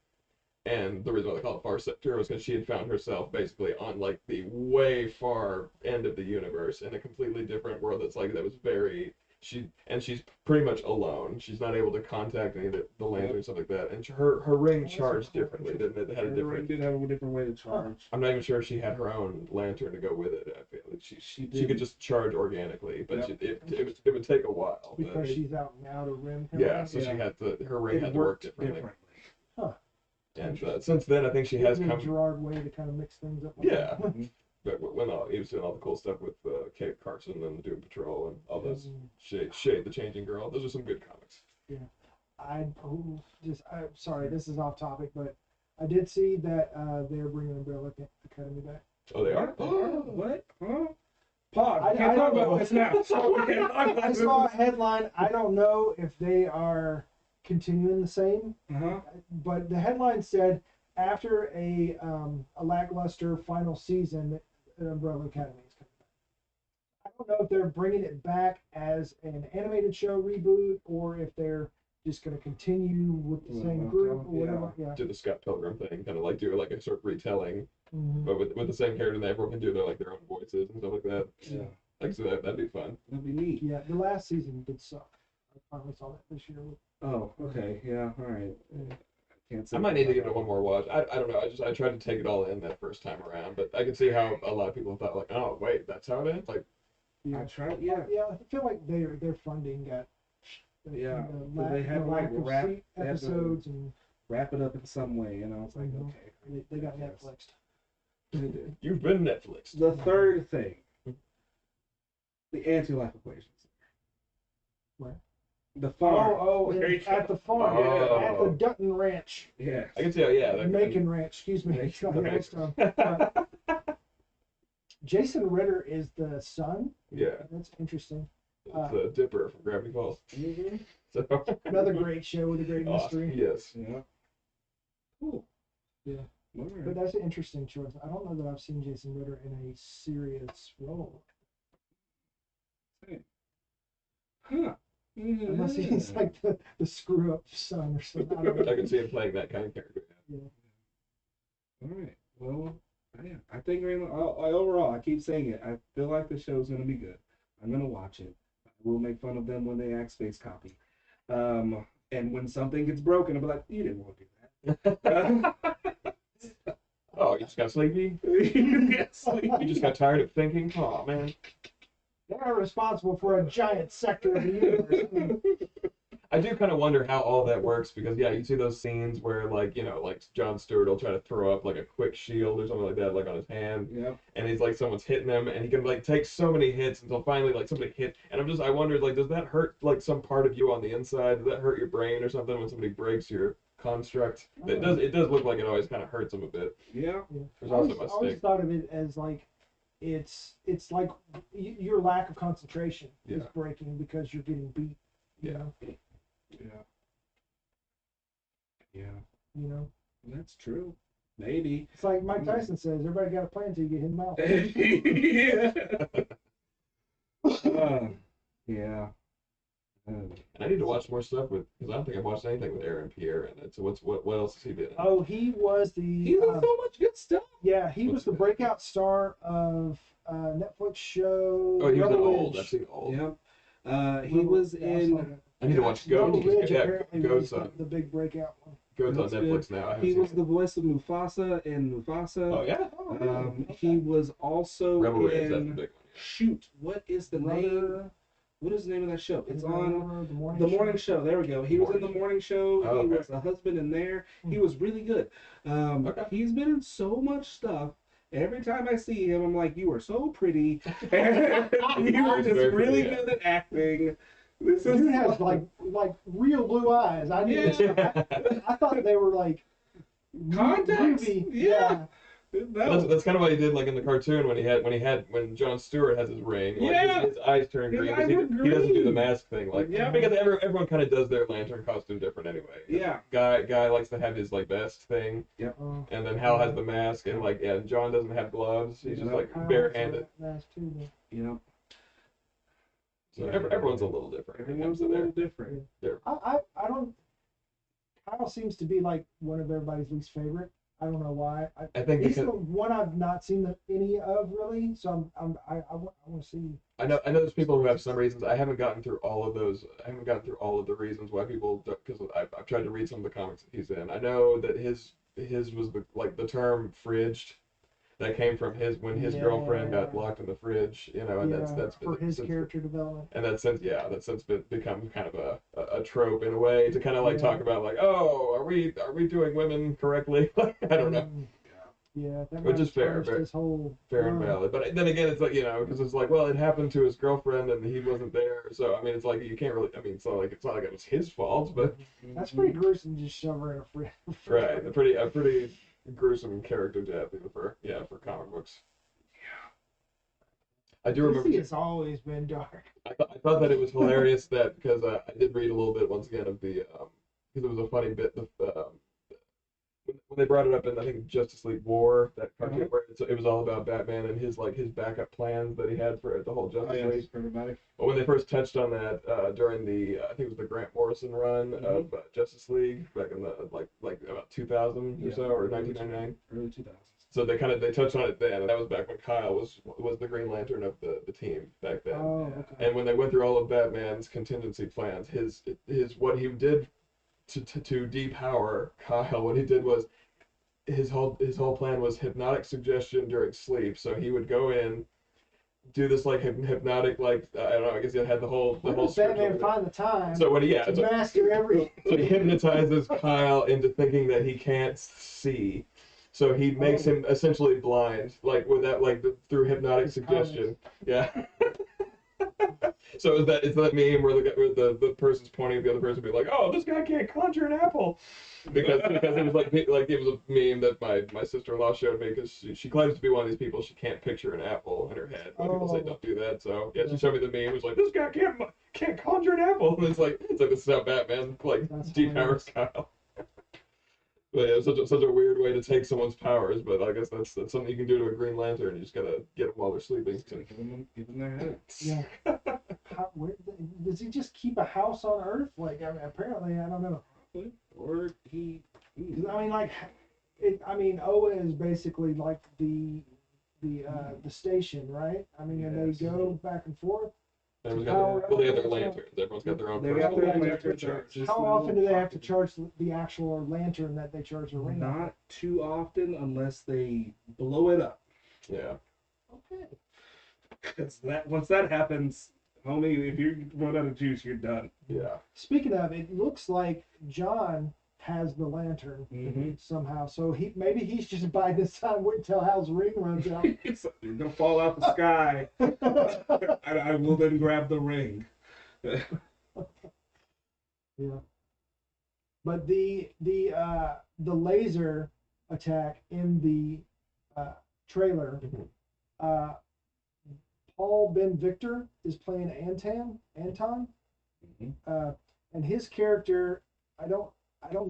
and the reason why they call it Far Sector was because she had found herself basically on like the way far end of the universe in a completely different world that was very she's pretty much alone. She's not able to contact any of the lanterns and stuff like that. And her ring charged differently, didn't it? It had a different. Did have a different way to charge. I'm not even sure if she had her own lantern to go with it. I feel like she did. could just charge organically, but Yep. it would take a while. Because but- she's out and out of rim. yeah, so Yeah. she had her ring had to work differently. Huh. And since then, I think she has Gives come. Gerard way to kind of mix things up. Yeah. But when he was doing all the cool stuff with Kate Carson and Doom Patrol and all those Shade the Changing Girl, those are some good comics. Sorry, this is off topic, but I did see that they're bringing Umbrella Academy back. Oh, they are. What? Huh? Pod. I We can't talk don't about know. this now. We can't talk about I this. saw a headline. I don't know if they are continuing the same, Uh-huh. but the headline said after a lackluster final season, Umbrella Academy is coming back. I don't know if they're bringing it back as an animated show reboot or if they're just going to continue with the same group or whatever. Yeah. Do the Scott Pilgrim thing, kind of like do like a sort of retelling, Mhm. but with the same character, and everyone can do their own voices and stuff like that. Yeah. Like so that'd be fun. That'd be neat. Yeah, the last season did suck. I finally saw that this year. Oh, okay. Yeah, all right. Can't say I might need to give it one more watch. I don't know. I tried to take it all in that first time around, but I can see how a lot of people thought like, oh wait, that's how it ends. Like, I tried. Yeah. Yeah, I feel like their funding got. Yeah, the but they had to, lack like, of wrap- se- they had to- episodes and Wrap it up in some way, and I was like, Mhm. okay. they got Yes. Netflixed. They did. you've been Netflix. The third thing, the anti-life equations. Where? The farm. And at the farm, Oh. at the Dutton Ranch, Yes. I can see how Macon Ranch. Excuse me, it's not Okay. Yellowstone. Jason Ritter is the son. Yeah. That's interesting. The Dipper from Gravity Falls. Mm-hmm. So Another great show with a great awesome. mystery. Yes. Yeah. Cool. Yeah. All But right. that's an interesting choice. I don't know that I've seen Jason Ritter in a serious role. Huh. Unless he's like the screw up son or something. I don't know. I can see him playing that kind of character. Yeah. All right. Well, yeah. I think overall, I keep saying it. I feel like the show's gonna be good. I'm gonna watch it. I will make fun of them when they act space copy. And when something gets broken, I'll be like, you didn't want to do that. Oh, you just got sleepy? Yes. You just got tired of thinking? Oh, man. They're responsible for a giant sector of the universe. I mean, I do kind of wonder how all that works because, yeah, you see those scenes where, like, you know, like Jon Stewart will try to throw up, like, a quick shield or something like that, like, on his hand. Yep. And he's like, someone's hitting him, and he can, like, take so many hits until finally, like, somebody hit. And I wondered, like, does that hurt, like, some part of you on the inside? Does that hurt your brain or something when somebody breaks your construct? It does look like it always kind of hurts them a bit. Yeah. There's I also always, a I always stick. thought of it as like it's like your lack of concentration is Yeah. breaking because you're getting beat. You Yeah. know? Yeah. Yeah. You know, That's true. Maybe. it's like Mike Tyson says: everybody got a plan until you get hit in the mouth. Yeah. Yeah. And I need to watch more stuff with, because I don't think I've watched anything with Aaron Pierre in it. So what else has he been in? Oh, he was the He does so much good stuff. yeah, he was What's the that? breakout star of Netflix show. Oh, he was in Rebel Old. Ridge. I've seen Old. Yep. He was Yeah, I saw in. that. I need to watch Goat. Rebel Ridge Yeah, apparently Goat's was on, the big breakout one. Goat's on That's Netflix now. I haven't He seen was it. the voice of Mufasa in Mufasa. Oh, yeah? Oh, really? He was also Rebel Ridge, that's the in. big one. Shoot, what is the name? Brother, What is the name of that show? It's Brother, on the morning. the morning show. There we go. He was in the morning show. Oh, He okay. was a husband in there. He Hmm. was really good. Okay. He's been in so much stuff. Every time I see him, I'm like, you are so pretty. You are just Very really pretty, yeah. good at acting. This The is dude has like real blue eyes. I didn't. Yeah. I thought they were like Contacts? ruby. Yeah. That's kind of what he did, like in the cartoon when Jon Stewart has his ring. Like, Yeah. his eyes turn His green eyes because were he doesn't do the green. mask thing. Like, Yeah. because everyone kind of does their lantern costume different anyway. Yeah. Guy likes to have his like vest thing, Oh, and then Hal has the mask, and like yeah, John doesn't have gloves. He's just Yeah. like I also barehanded. like that too, but- You know, So everyone's a little different. everyone's a little different. I don't. Kyle seems to be like one of everybody's least favorite. I don't know why. I think He's because the one I've not seen any of really. So I want to see. I know there's people who have some reasons. I haven't gotten through all of those. I haven't gotten through all of the reasons why people, because I've tried to read some of the comics that he's in. I know that his was the term fridged. That came from when his girlfriend got Yeah. locked in the fridge, you know, and Yeah, that's for his since- character development. and that's since become kind of a trope in a way to kind of like Yeah. talk about like, oh, are we doing women correctly? Like, I don't know. Yeah, that Which might is fair, tarnish fair- This whole Fair and run. valid, but then again, it's like, you know, because it's like, well, it happened to his girlfriend and he wasn't there, so I mean, it's like you can't really. I mean, it's not like it was his fault, but That's pretty gruesome. Just shove her in a fridge. right, a pretty gruesome character death for comic books. I do remember. DC has always been dark. I thought that it was hilarious that because I did read a little bit once again of the because it was a funny bit when they brought it up in I think Justice League War, that cartoon where it was all about Batman and his backup plans that he had for the whole Justice League. for everybody. But when they first touched on that during the I think it was the Grant Morrison run of Justice League back in the like about 2000 or so or 1999. Early 2000s. So they touched on it then, and that was back when Kyle was the Green Lantern of the team back then. Oh, okay. And when they went through all of Batman's contingency plans, his what he did to depower Kyle, what he did was his whole plan was hypnotic suggestion during sleep. So he would go in, do this like hypnotic I don't know. I guess he had the whole Where does script Batman over find the time there. So to master every? so he hypnotizes Kyle into thinking that he can't see. So he makes him essentially blind, like with that, through hypnotic suggestion. Yeah. So it's that meme where the person's pointing at the other person, and be like, "Oh, this guy can't conjure an apple," because it was like it was a meme that my sister-in-law showed me because she claims to be one of these people. She can't picture an apple in her head. When people say don't do that. So yeah, she showed me the meme. It was like, this guy can't conjure an apple, and it's like this is how Batman That's depowers Kyle. But yeah, it's such a weird way to take someone's powers, but I guess that's something you can do to a Green Lantern. You just gotta get them while they're sleeping. Give them their head. Yeah. Does he just keep a house on Earth? Like, I mean, apparently, I don't know. Or he. 'Cause, I mean, like, Oa is basically like the station, right? I mean, and they Yes. go back and forth. Everyone's Power got they have their up. lanterns. Everyone's got their own They got personal their lanterns. lanterns. to charge. Just How the often do little they have to pocket. charge the actual lantern that they charge the ring? off? Not too often unless they blow it up. Yeah. Okay. Because once that happens, homie, if you run out of juice, you're done. Yeah. Speaking of, it looks like John has the lantern Mhm. somehow. So maybe he's just biding his time, waiting until Hal's ring runs out. You're gonna fall out the sky. I will then grab the ring. Yeah. But the laser attack in the trailer, Mhm. Paul Ben Victor is playing Anton, Mhm. and his character, I don't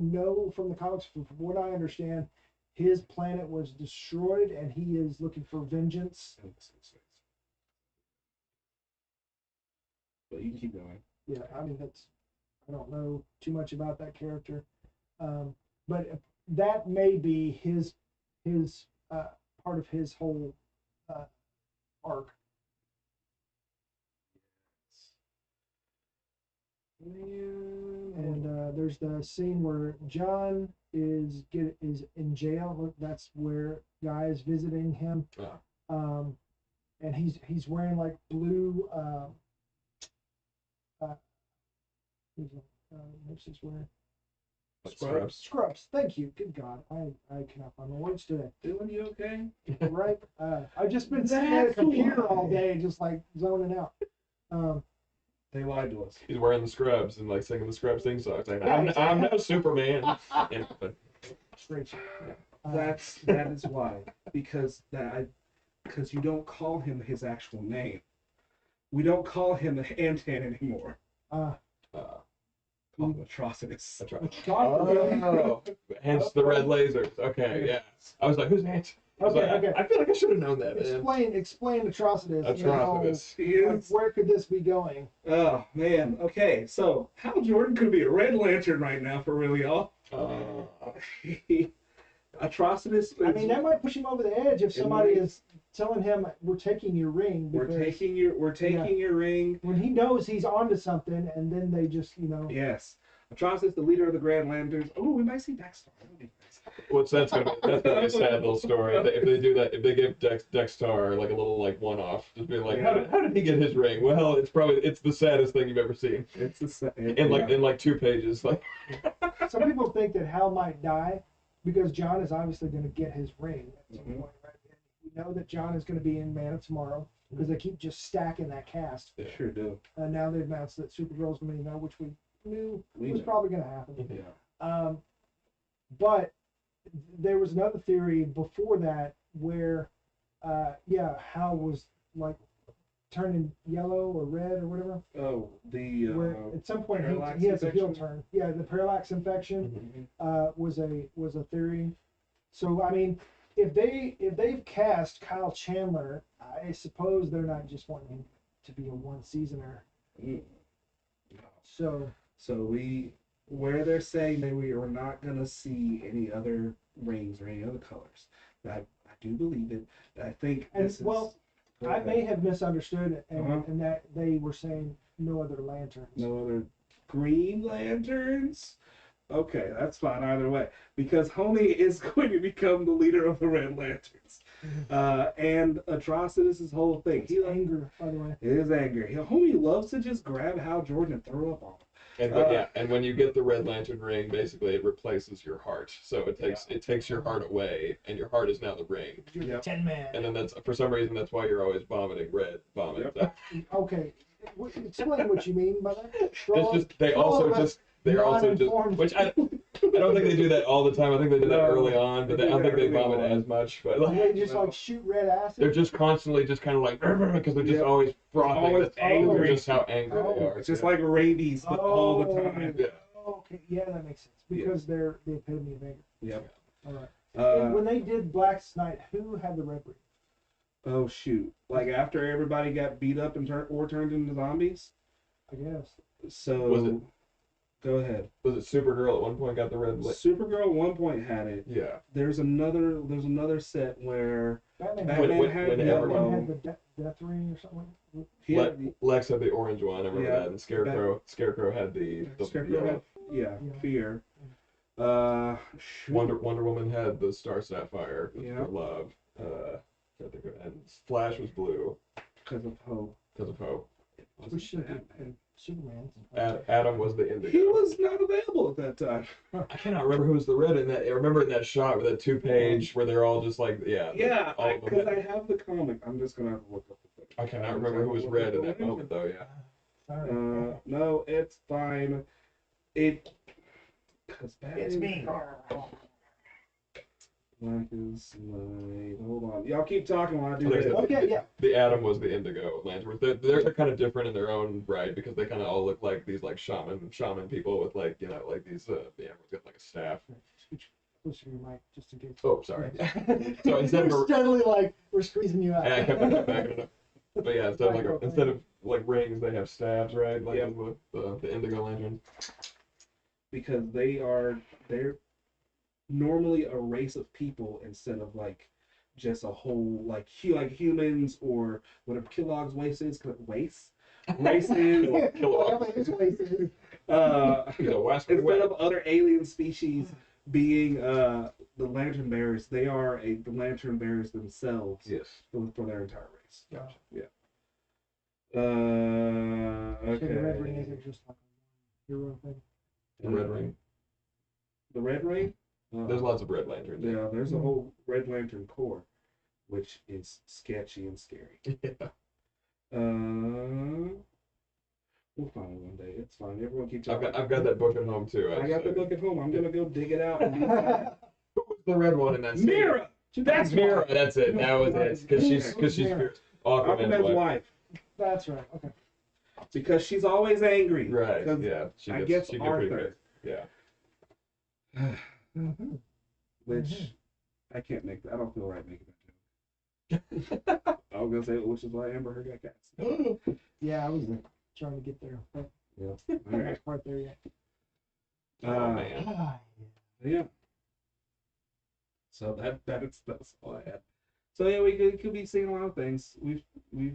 know from the comics. From what I understand, his planet was destroyed, and he is looking for vengeance. But you can keep going. Yeah, I mean I don't know too much about that character, but that may be his part of his whole arc. And there's the scene where John is in jail. That's where Guy is visiting him, and he's wearing like blue. What's his wearing? Scrubs. Thank you. Good God, I cannot find my words today. Dylan, you okay? Right? I've just been sitting at a That's computer why. all day, just like zoning out. They lied to us. He's wearing the scrubs and like singing the scrubs thing song, saying, Yeah, I'm no Superman. But Straight. That is why. Because you don't call him his actual name. We don't call him Anton anymore. Call him Atrocitus. that's right. God, Oh, hence the red lasers. Okay, yeah. I was like, who's Ant? I was Okay, like, okay. I feel like I should have known that. Man. Explain Atrocitus. Atrocitus. He Like, is. where could this be going? Oh man. Okay. So Hal Jordan could be a Red Lantern right now for real, y'all. Atrocitus. I mean, that might push him over the edge if somebody is telling him, "We're taking your ring." We're because taking your ring. when he knows he's onto something, and then they just, Yes. Atrocitus, the leader of the Grand Lanterns. Oh, we might see Dexter. That would be nice. What's that's gonna be a sad little story. If they do that, if they give Dexter like a little like one-off, just be like, how did he get his ring? Well, it's the saddest thing you've ever seen. It's the In like 2 pages. Like some people think that Hal might die because John is obviously going to get his ring at some Mhm. point, right? We know that John is going to be in Man of Tomorrow because they keep just stacking that cast. They sure do. And now they've announced that Supergirl's going to be there, which we knew We was know. probably going to happen. Yeah. But there was another theory before that where, Hal was like turning yellow or red or whatever. Oh, the Where at some point parallax he has a heel infection? turn. Yeah, the parallax infection was a theory. So I mean, if they've cast Kyle Chandler, I suppose they're not just wanting him to be a one seasoner. Mm. So where they're saying that we are not gonna see any other rings or any other colors. I do believe it. I think And, this is. well, Go I ahead. may have misunderstood it, and, Uh-huh. and that they were saying no other lanterns. No other Green Lanterns. Okay, that's fine either way because Homie is going to become the leader of the Red Lanterns, and Atrocitus' whole thing. It's anger, by the way. It is anger. Homie loves to just grab Hal Jordan and throw up on him. And when you get the Red Lantern ring, basically it replaces your heart. So it takes your heart away, and your heart is now the ring. You're Yep. 10 man. And then that's for some reason that's why you're always vomiting red vomit. Yep. Okay, explain what you mean by that. It's just they're also just non-informed which I don't think they do that all the time. I think they do that No, early on, but they I do don't think that they early vomit on. as much. But They just No. like shoot red acid. they're just constantly just kind of like because they're just Yep. always frothing. Always That's angry. just how angry they are. It's just like rabies, but all the time. Yeah. Okay, yeah, that makes sense because they're the epitome of anger. Yep. All right. And Uh, when they did Black's Night, who had the red ring? oh shoot! Like after everybody got beat up and turned into zombies. I guess. So Was it- Go ahead. Was it Supergirl at one point got the red lip? Supergirl at one point had it. Yeah. There's another set where Batman, Batman When had everyone- yellow. had the Death Ring or something. He had the Lex had the orange one. I remember Yeah, that. And Scarecrow had the Scarecrow yellow. had, yeah, Yeah. Fear. Shoot. Wonder Woman had the Star Sapphire Yeah. for love. And Flash was blue because of Hope. because of Hope. We should get Superman. Adam was the indigo. He was not available at that time. I cannot remember who was the red in that. I remember in that shot with that 2-page where they're all just like, Yeah, all of them because had- I have the comic. I'm just gonna have to look up the thing. I cannot remember who was red in that moment though. Yeah. Sorry. No, it's fine. It's me. Black is light. Hold on. Y'all keep talking while I do There's this. Okay, yeah. The Atom was the indigo Lantern. They're kind of different in their own right because they kind of all look like these like shaman people with like like these yeah, everyone's got like a staff. Closer to your mic, just in case. Oh, sorry. So instead of We're a, steadily like we're squeezing you out. yeah, I kept backing it up. But yeah, instead of like rings, they have staves, right? Like Yep. with the indigo lantern. Because they're normally a race of people instead of like just a whole like humans or whatever Kellogg's race is. Race is. Whatever his waist is. He's a wasp. Instead of other alien species being the lantern bearers, they are the lantern bearers themselves Yes. for their entire race. Gotcha. Yeah. So Okay. the red ring isn't just like a hero thing. The red ring. The red ring. There's lots of red lanterns. Yeah, there's a whole Red Lantern Corps, which is sketchy and scary. Yeah. We'll find it one day. It's fine. Everyone keep I've talking. got that book at home too. I got the book at home. I'm gonna go dig it out. Who was the red one in that scene? Mira. That's Mira. That's it. That was it. Because she's Mira. Aquaman's Aquaman's wife. wife. That's right. Okay. Because she's always angry. Right. 'Cause Yeah. I guess she gets pretty Arthur. good. Yeah. Which I can't make. I don't feel right making that joke. I was gonna say, which is why Amber Heard got cast. Yeah, I was trying to get there. But Yeah. All I'm right. not quite there yet. Oh man. Ah, Yeah. So that's all I had. So yeah, we could be seeing a lot of things. We've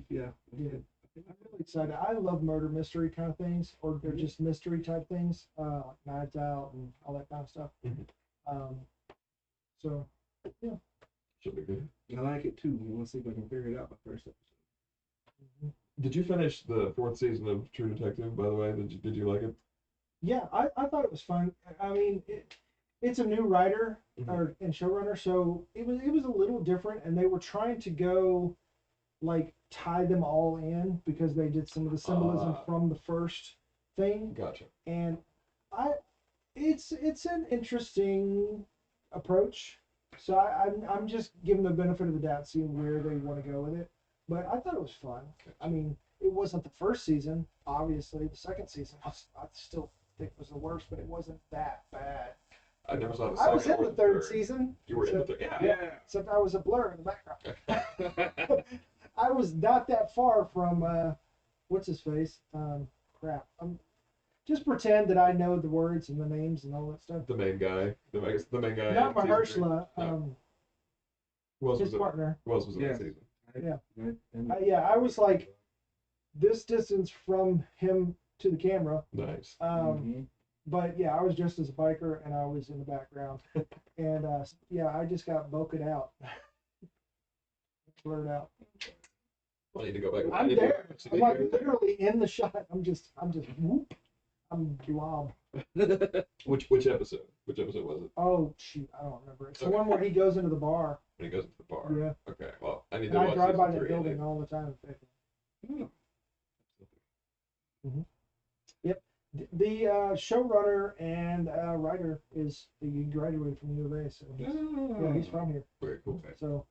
yeah. I'm really excited. I love murder mystery kind of things, or they're just mystery type things, like Knives Out and all that kind of stuff. Mhm. So Should be good. I like it too. I want to see if I can figure it out by first episode. Did you finish the 4th season of True Detective? By the way, did you like it? yeah, I thought it was fun. I mean, it's a new writer and showrunner, so it was a little different, and they were trying to go like tie them all in because they did some of the symbolism from the first thing, Gotcha. and it's an interesting approach. So I'm just giving the benefit of the doubt, seeing where they want to go with it. But I thought it was fun. I mean, it wasn't the first season, obviously. The second season, I still think was the worst, but it wasn't that bad. I never saw the I second was in or the the third season. You were in the except- third. Yeah. Except I was a blur in the background. I was not that far from what's his face? Crap. Just pretend that I know the words and the names and all that stuff. The main guy. The main guy. Not in season Mahershala. three. No. His Was it? partner. Was in Yeah. that season? Yeah, I was like this distance from him to the camera. Nice. But yeah, I was dressed as a biker and I was in the background. And yeah, I just got bokeh out. Blurred out. I need to go back. I I'm need to- there. I'm like literally in the shot. I'm just whoop. I'm blob. Which episode? Which episode was it? Oh shoot, I don't remember. It's the Okay. one where he goes into the bar. When he goes into the bar. Yeah. Okay. Well, I need And to I watch drive by season that 3 building and all the time. Yep. The showrunner and writer he graduated from U of A, so yeah, he's from here. Very cool. So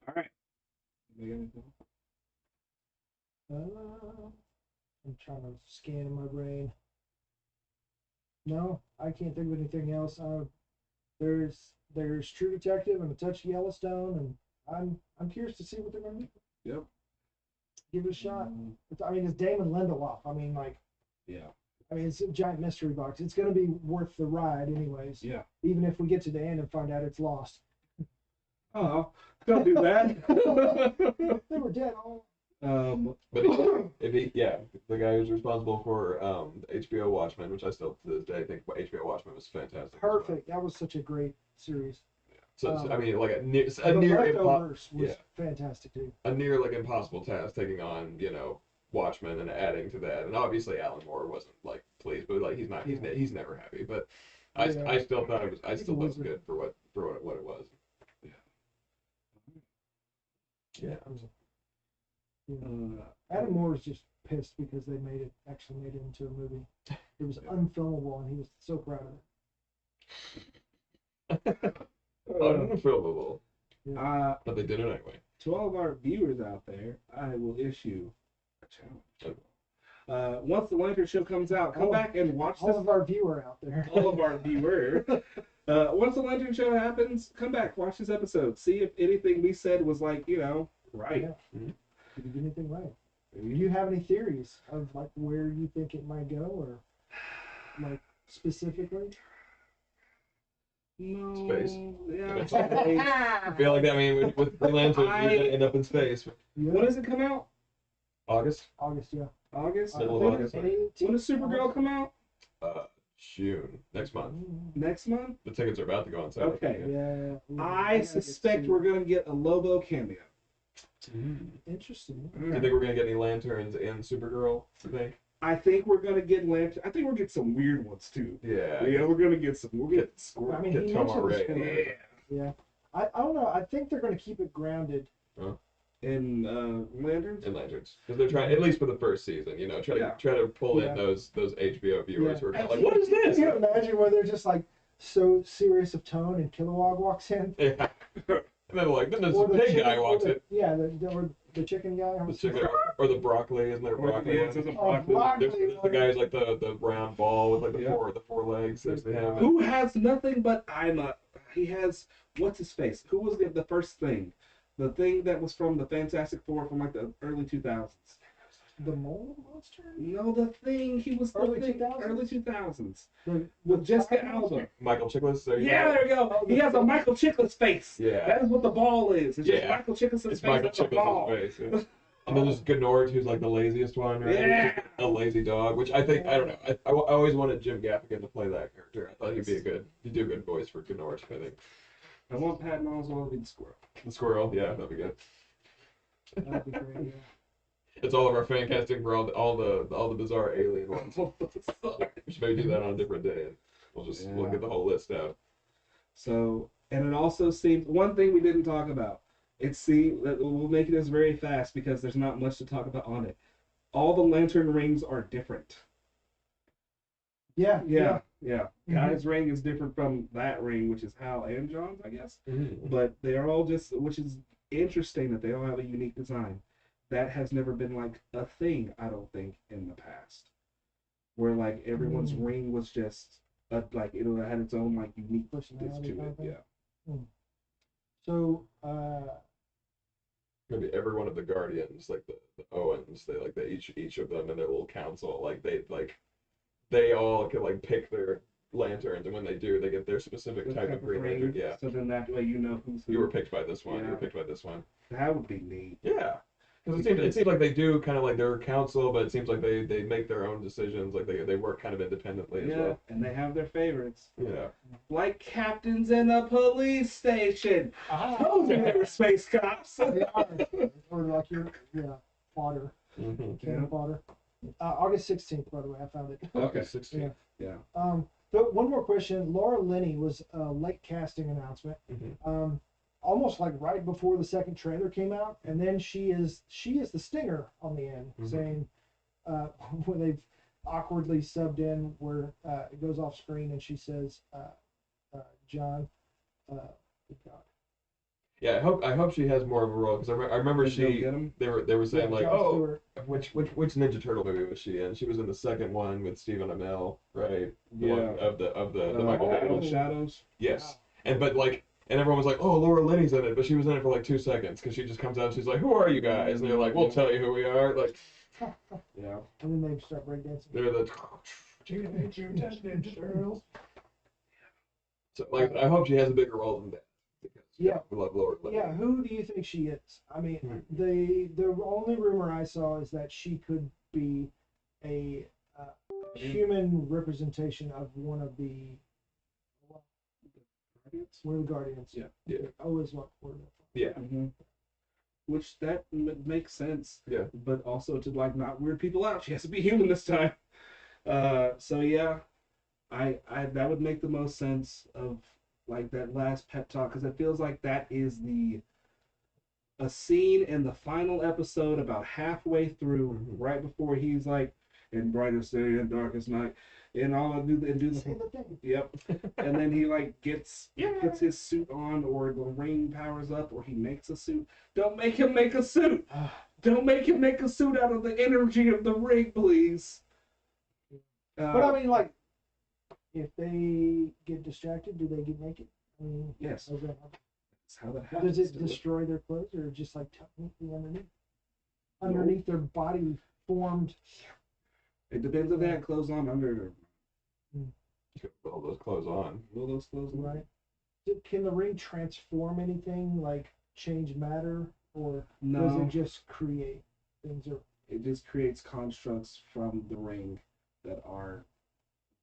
All right. I'm trying to scan in my brain. No, I can't think of anything else. There's True Detective and a touch of Yellowstone, and I'm curious to see what they're gonna do. Yep. Give it a shot. I mean, it's Damon Lindelof. I mean, like, Yeah. I mean, it's a giant mystery box. It's gonna be worth the ride, anyways. Yeah. Even if we get to the end and find out it's lost. Oh, don't do that. They were dead all. But the guy who's responsible for HBO Watchmen, which I still to this day think HBO Watchmen was fantastic. Perfect. That was such a great series. So I mean, like a near The Leftovers was yeah. fantastic too. a near like impossible task taking on Watchmen and adding to that, and obviously Alan Moore wasn't like pleased, but like he's never happy. But I still thought it was thought it was good for what it was. Yeah. Adam Moore was just pissed because they actually made it into a movie. It was unfilmable, and he was so proud of it. Unfilmable. But they did it anyway. To all of our viewers out there, I will issue a challenge. Once the Lantern Show comes out, come back and watch all this. of our viewer out there. All of our viewers. Once the Lantern Show happens, come back, watch this episode. See if anything we said was right. Yeah. Mm-hmm. Did you get anything right? Do you have any theories of like where you think it might go, or like specifically? No. Space. Yeah. I feel like that. I mean, with Green Lantern, you're gonna end up in space. Yeah. When does it come out? August. August, yeah. August? Middle of I think August. 18th When does Supergirl come out? June next month. Next month? The tickets are about to go on sale. Okay. Yeah. I suspect we're going to get a Lobo cameo. Interesting. Do you think we're gonna get any lanterns in Supergirl? You think? I think we're going to get Lantern. I think we'll get some weird ones too. Yeah. Yeah, we're going to get some. We'll get I mean, Get he Tom mentioned the Ray. story. Yeah. I don't know. I think they're going to keep it grounded. in Lanterns. In lanterns, because they're trying, at least for the first season, try to pull in those HBO viewers who are kind of like, what is this? Can you imagine where they're just like so serious of tone and Kilowog walks in? Yeah. And then like, then this Or the pig chicken- guy walks or the- in. Yeah, the chicken guy. The chicken or the broccoli, isn't there a broccoli? Yeah, one? there's a Oh, broccoli. broccoli. There's the guy's like the brown ball with like the Yeah. four legs next to him. Who has nothing but he has what's his face? Who was the first thing? The thing that was from the Fantastic Four from like the early 2000s. The mole monster? No, the thing he was the Early thing, 2000s? early 2000s The with Jessica Time Alba. Michael Chiklis. There you Yeah, go. there you go. He has a Michael Chiklis face. Yeah. That is what the ball is. It's just Yeah. Michael Chiklis' face It's Michael as a ball. Chiklis' face. Yeah. And then there's Gnort, who's like the laziest one, right? Yeah. He's just a lazy dog, which I think, I don't know. I always wanted Jim Gaffigan to play that character. I thought he'd do a good voice for Gnort, I think. I want Patton Oswalt to be the squirrel. The squirrel, yeah, that'd be good. That'd be great, yeah. It's all of our fan casting for all the bizarre alien ones. We should maybe do that on a different day, and we'll get the whole list out. So, and it also seems one thing we didn't talk about. We'll make this very fast because there's not much to talk about on it. All the lantern rings are different. Yeah. Yeah. Guy's ring is different from that ring, which is Hal and John's, I guess. Mm-hmm. But they are all which is interesting that they all have a unique design. That has never been like a thing, I don't think, in the past. Where like everyone's ring was just like it had its own like unique Personality to kind it. of thing? Yeah. So, Maybe every one of the Guardians, like the Owens, they each of them in their little council, they all can like pick their lanterns, and when they do, they get their specific type of Green Lantern. Yeah. So then that way you know who's who. You were picked by this one. Yeah. You were picked by this one. That would be neat. Yeah. Because it seems like they do kind of like their council, but it seems like they make their own decisions. Like they work kind of independently as well. And they have their favorites. Yeah. Like captains in a police station. Those are their space cops. they are. Or like your, fodder, Mm-hmm. cannon fodder. August 16th, by the way, I found it. Okay. 16. Yeah. One more question. Laura Linney was a late casting announcement. Mm-hmm. Almost like right before the second trailer came out, and then she is the stinger on the end, saying when they've awkwardly subbed in where it goes off screen and she says, John, God. Yeah, I hope she has more of a role, because I remember Did you get 'em? they were saying like, Jon oh, Stewart. which Ninja Turtle movie was she in? She was in the second one with Stephen Amell, right? The one of the Michael Bay one. Shadows. Yes, and everyone was like, oh, Laura Linney's in it, but she was in it for like 2 seconds, because she just comes out and she's like, who are you guys? And they're like, we'll tell you who we are. Like, Yeah. And then they start breakdancing. they're the Teenage Mutant Ninja Turtles. so like I hope she has a bigger role than that, because Yeah. We love Laura. Yeah, who do you think she is? I mean, Hmm. the only rumor I saw is that she could be a human representation of one of the Guardians. Yeah. Yeah. Always what word. Yeah. Mhm. Which that makes sense. Yeah. But also to like not weird people out, she has to be human this time. So yeah, I that would make the most sense of like that last pep talk because it feels like that is a scene in the final episode about halfway through, right before he's like in brightest day and darkest night, and all do Say the thing. Yep. And then he like gets his suit on, or the ring powers up, or he makes a suit. Don't make him make a suit. Don't make him make a suit out of the energy of the ring, please. But I mean, like, if they get distracted, do they get naked? I mean, yes, okay. that's how that happens. Does it destroy their clothes, or just like technically underneath their body formed? It depends if they have clothes on under. You could put all those clothes on. Will those clothes on? Right. Can the ring transform anything, like change matter, or does No, it just create things? Or it just creates constructs from the ring that are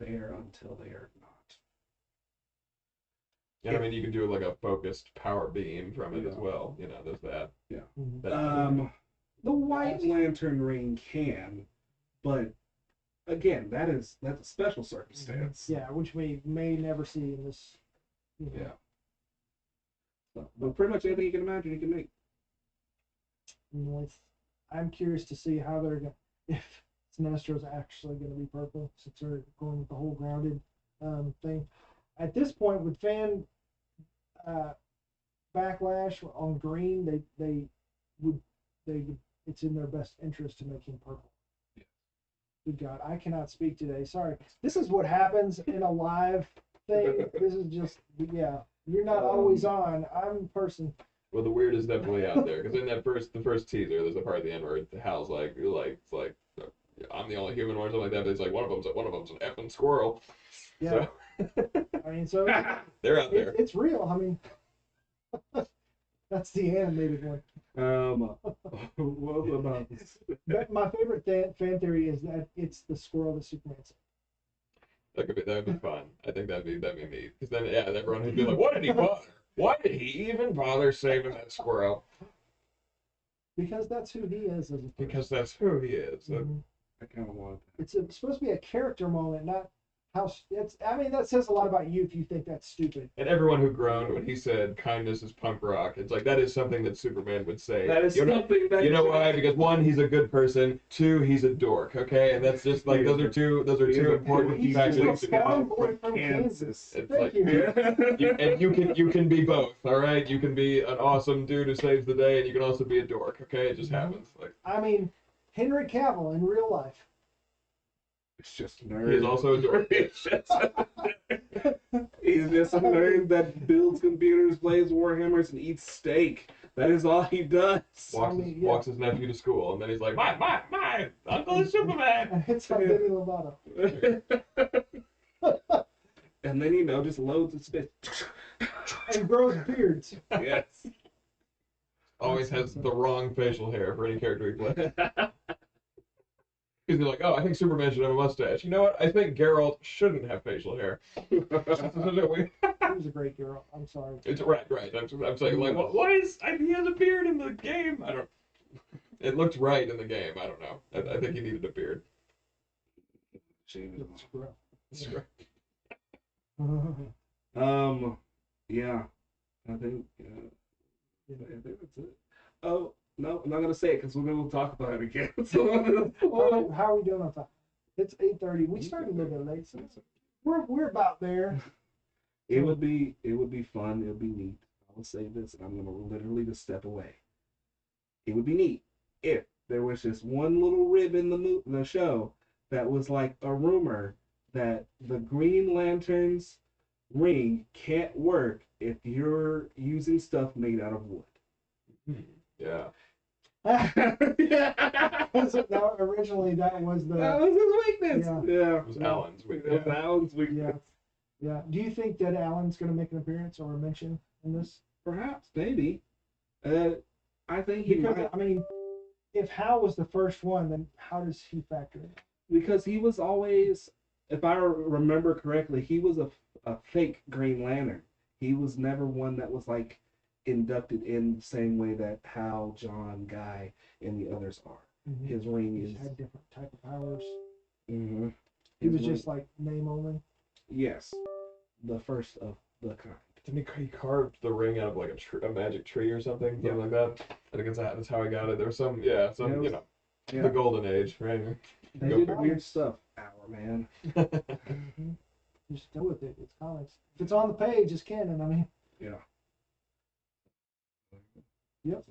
there until they are not. And I mean, you can do like a focused power beam from it as Yeah. well. You know, there's that. Mhm. That The White Lantern ring can, but again, that's a special circumstance. yeah, which we may never see in this. Yeah. So, but pretty much anything you can imagine, you can make. I'm curious to see how they're going if Sinestro's actually going to be purple, since they're going with the whole grounded thing. At this point, with fan backlash on green, they would it's in their best interest to make him purple. Yeah. Good God, I cannot speak today. Sorry. This is what happens in a live thing. This is just You're not always on. I'm a person. Well, the weird is definitely out there because in the first teaser, there's a part at the end where Hal's like, it's like, I'm the only human or something like that. But it's like one of them's an effing squirrel. Yeah. So, I mean, so they're out there. it's real. I mean, that's the animated one. What about this? My favorite fan theory is that it's the squirrel that Superman said. That'd be fun. I think that'd be neat. Because then everyone would be like, what did he bother? Why did he even bother saving that squirrel? Because that's who he is as a person. Because that's who he is. Mhm. I kind of want that. It's supposed to be a character moment, not how it's. I mean, that says a lot about you if you think that's stupid. And everyone who groaned when he said kindness is punk rock, it's like that is something that Superman would say. That is something that You know why? Because one, he's a good person. Two, he's a dork. Okay, and that's just like those are two important He's facts. just a that farm you boy from Kansas. It's Thank like- you. and you can be both. All right, you can be an awesome dude who saves the day, and you can also be a dork. Okay, it just happens. Like I mean, Henry Cavill in real life. It's just nerd. he's also a dork. He's just a nerd that builds computers, plays Warhammers, and eats steak. That is all he does. Walks his nephew to school, and then he's like, my uncle is Superman. And it's like Demi Lovato. And then, just loads of spit. And grows beards. Yes. Always has the wrong facial hair for any character he plays. Because they're like, oh, I think Superman should have a mustache. You know what? I think Geralt shouldn't have facial hair. He was a great girl. I'm sorry. It's right. I'm saying, like, why is he has a beard in the game? I don't. It looked right in the game. I don't know. I think he needed a beard. That's right. Yeah. I think that's it. Oh, no, I'm not gonna say it because we're gonna talk about it again. So, How are we doing on time? It's 8:30. We started a little bit late, so we're about there. it would be fun. It would be neat. I will say this, and I'm gonna literally just step away. It would be neat if there was just one little rib in the show that was like a rumor that the Green Lantern's ring can't work if you're using stuff made out of wood. Yeah. Now, originally, that was That was his weakness. Yeah. It was Alan's weakness. It was Alan's weakness. Yeah. Do you think that Alan's going to make an appearance or a mention in this? Perhaps, maybe. I think he Because might, I mean, if Hal was the first one, then how does he factor in? because he was always, if I remember correctly, he was a fake Green Lantern. He was never one that was like inducted in the same way that Hal, John, Guy, and the others are. His ring He's is. had different type of powers. Mm-hmm. He was just like name only. Yes, the first of the kind. Didn't he carved the ring out of like a magic tree or something like that? I think that's how I got it. There was some, Yeah, it you was- know, Yeah, the golden age, right? they Go did for it. weird stuff. Our man. Just go with it. It's comics. If it's on the page, it's canon. I mean, Yeah. yep.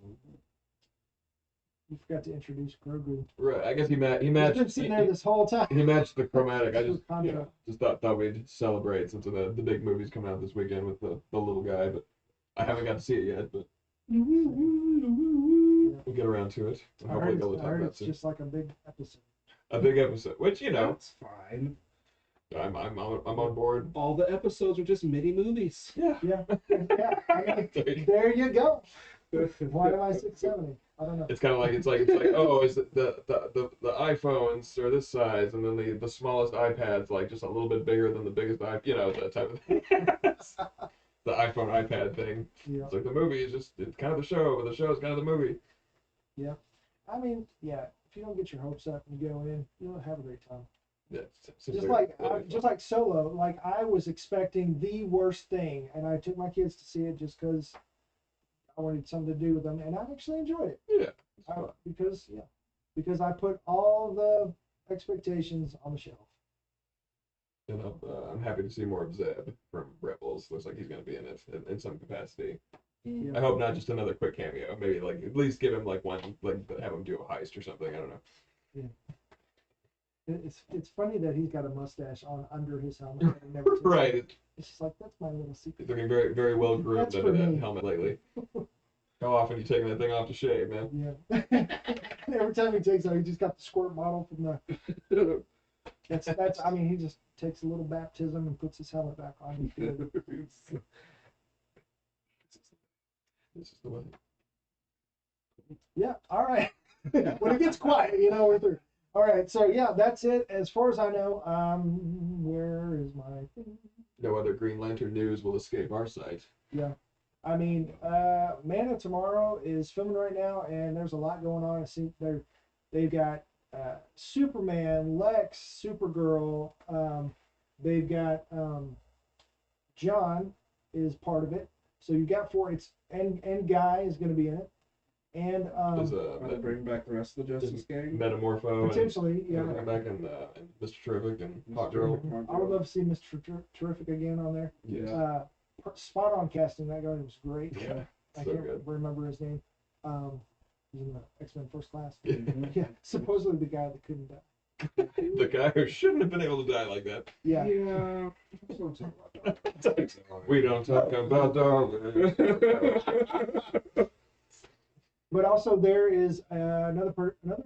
You forgot to introduce Grogu. Right. I guess he He's matched. been sitting there this whole time. He matched the chromatic. I just Contract. just thought we'd celebrate since the big movie's coming out this weekend with the little guy, but I haven't got to see it yet. But we'll get around to it. I Hopefully, heard, go to I talk heard about it's soon. just like a big episode. A big episode, which That's fine. I'm on board. All the episodes are just mini movies. Yeah. Yeah, yeah. I mean, there you go. Why am I 670? I don't know. It's kind of like it's like oh, is it the iPhones are this size, and then the smallest iPad's like just a little bit bigger than the biggest that type of thing. The iPhone iPad thing. Yeah. It's like the movie is just it's kind of the show, but the show is kind of the movie. Yeah. I mean, yeah. If you don't get your hopes up and you go in, you'll have a great time. Yeah, seems Just like like Solo. Like I was expecting the worst thing, and I took my kids to see it just because I wanted something to do with them, and I actually enjoyed it. yeah. Because I put all the expectations on the shelf. You know, I'm happy to see more of Zeb from Rebels. Looks like he's going to be in it in some capacity. Yeah. I hope not just another quick cameo. Maybe like at least give him like one, like have him do a heist or something. I don't know. It's funny that he's got a mustache on under his helmet. And he never takes it. Right. It's just like that's my little secret. He's looking very very well groomed That's under for that me. helmet lately. How often you taking that thing off to shave, man? Yeah. Every time he takes it, he just got the squirt bottle from the. That's. I mean, he just takes a little baptism and puts his helmet back on. He's good. This is the way. Yeah. All right. When it gets quiet, we're through. All right. So yeah, that's it. As far as I know, where is my thing? No other Green Lantern news will escape our sight. Yeah. I mean, Man of Tomorrow is filming right now, and there's a lot going on. I see they've got Superman, Lex, Supergirl. They've got John is part of it. So you got four. It's and Guy is going to be in it, and Does Bring back the rest of the Justice Gang. Metamorpho potentially, yeah. and back and Mr. Terrific and Hot Girl. I would love to see Mr. Terrific again on there. Yeah. Spot on casting. That guy was great. Yeah. I So can't good. remember his name. He's in the X-Men First Class. Yeah. Yeah, supposedly the guy that couldn't die. The guy who shouldn't have been able to die like that. Yeah. Yeah. We don't talk about darling. But also there is another maybe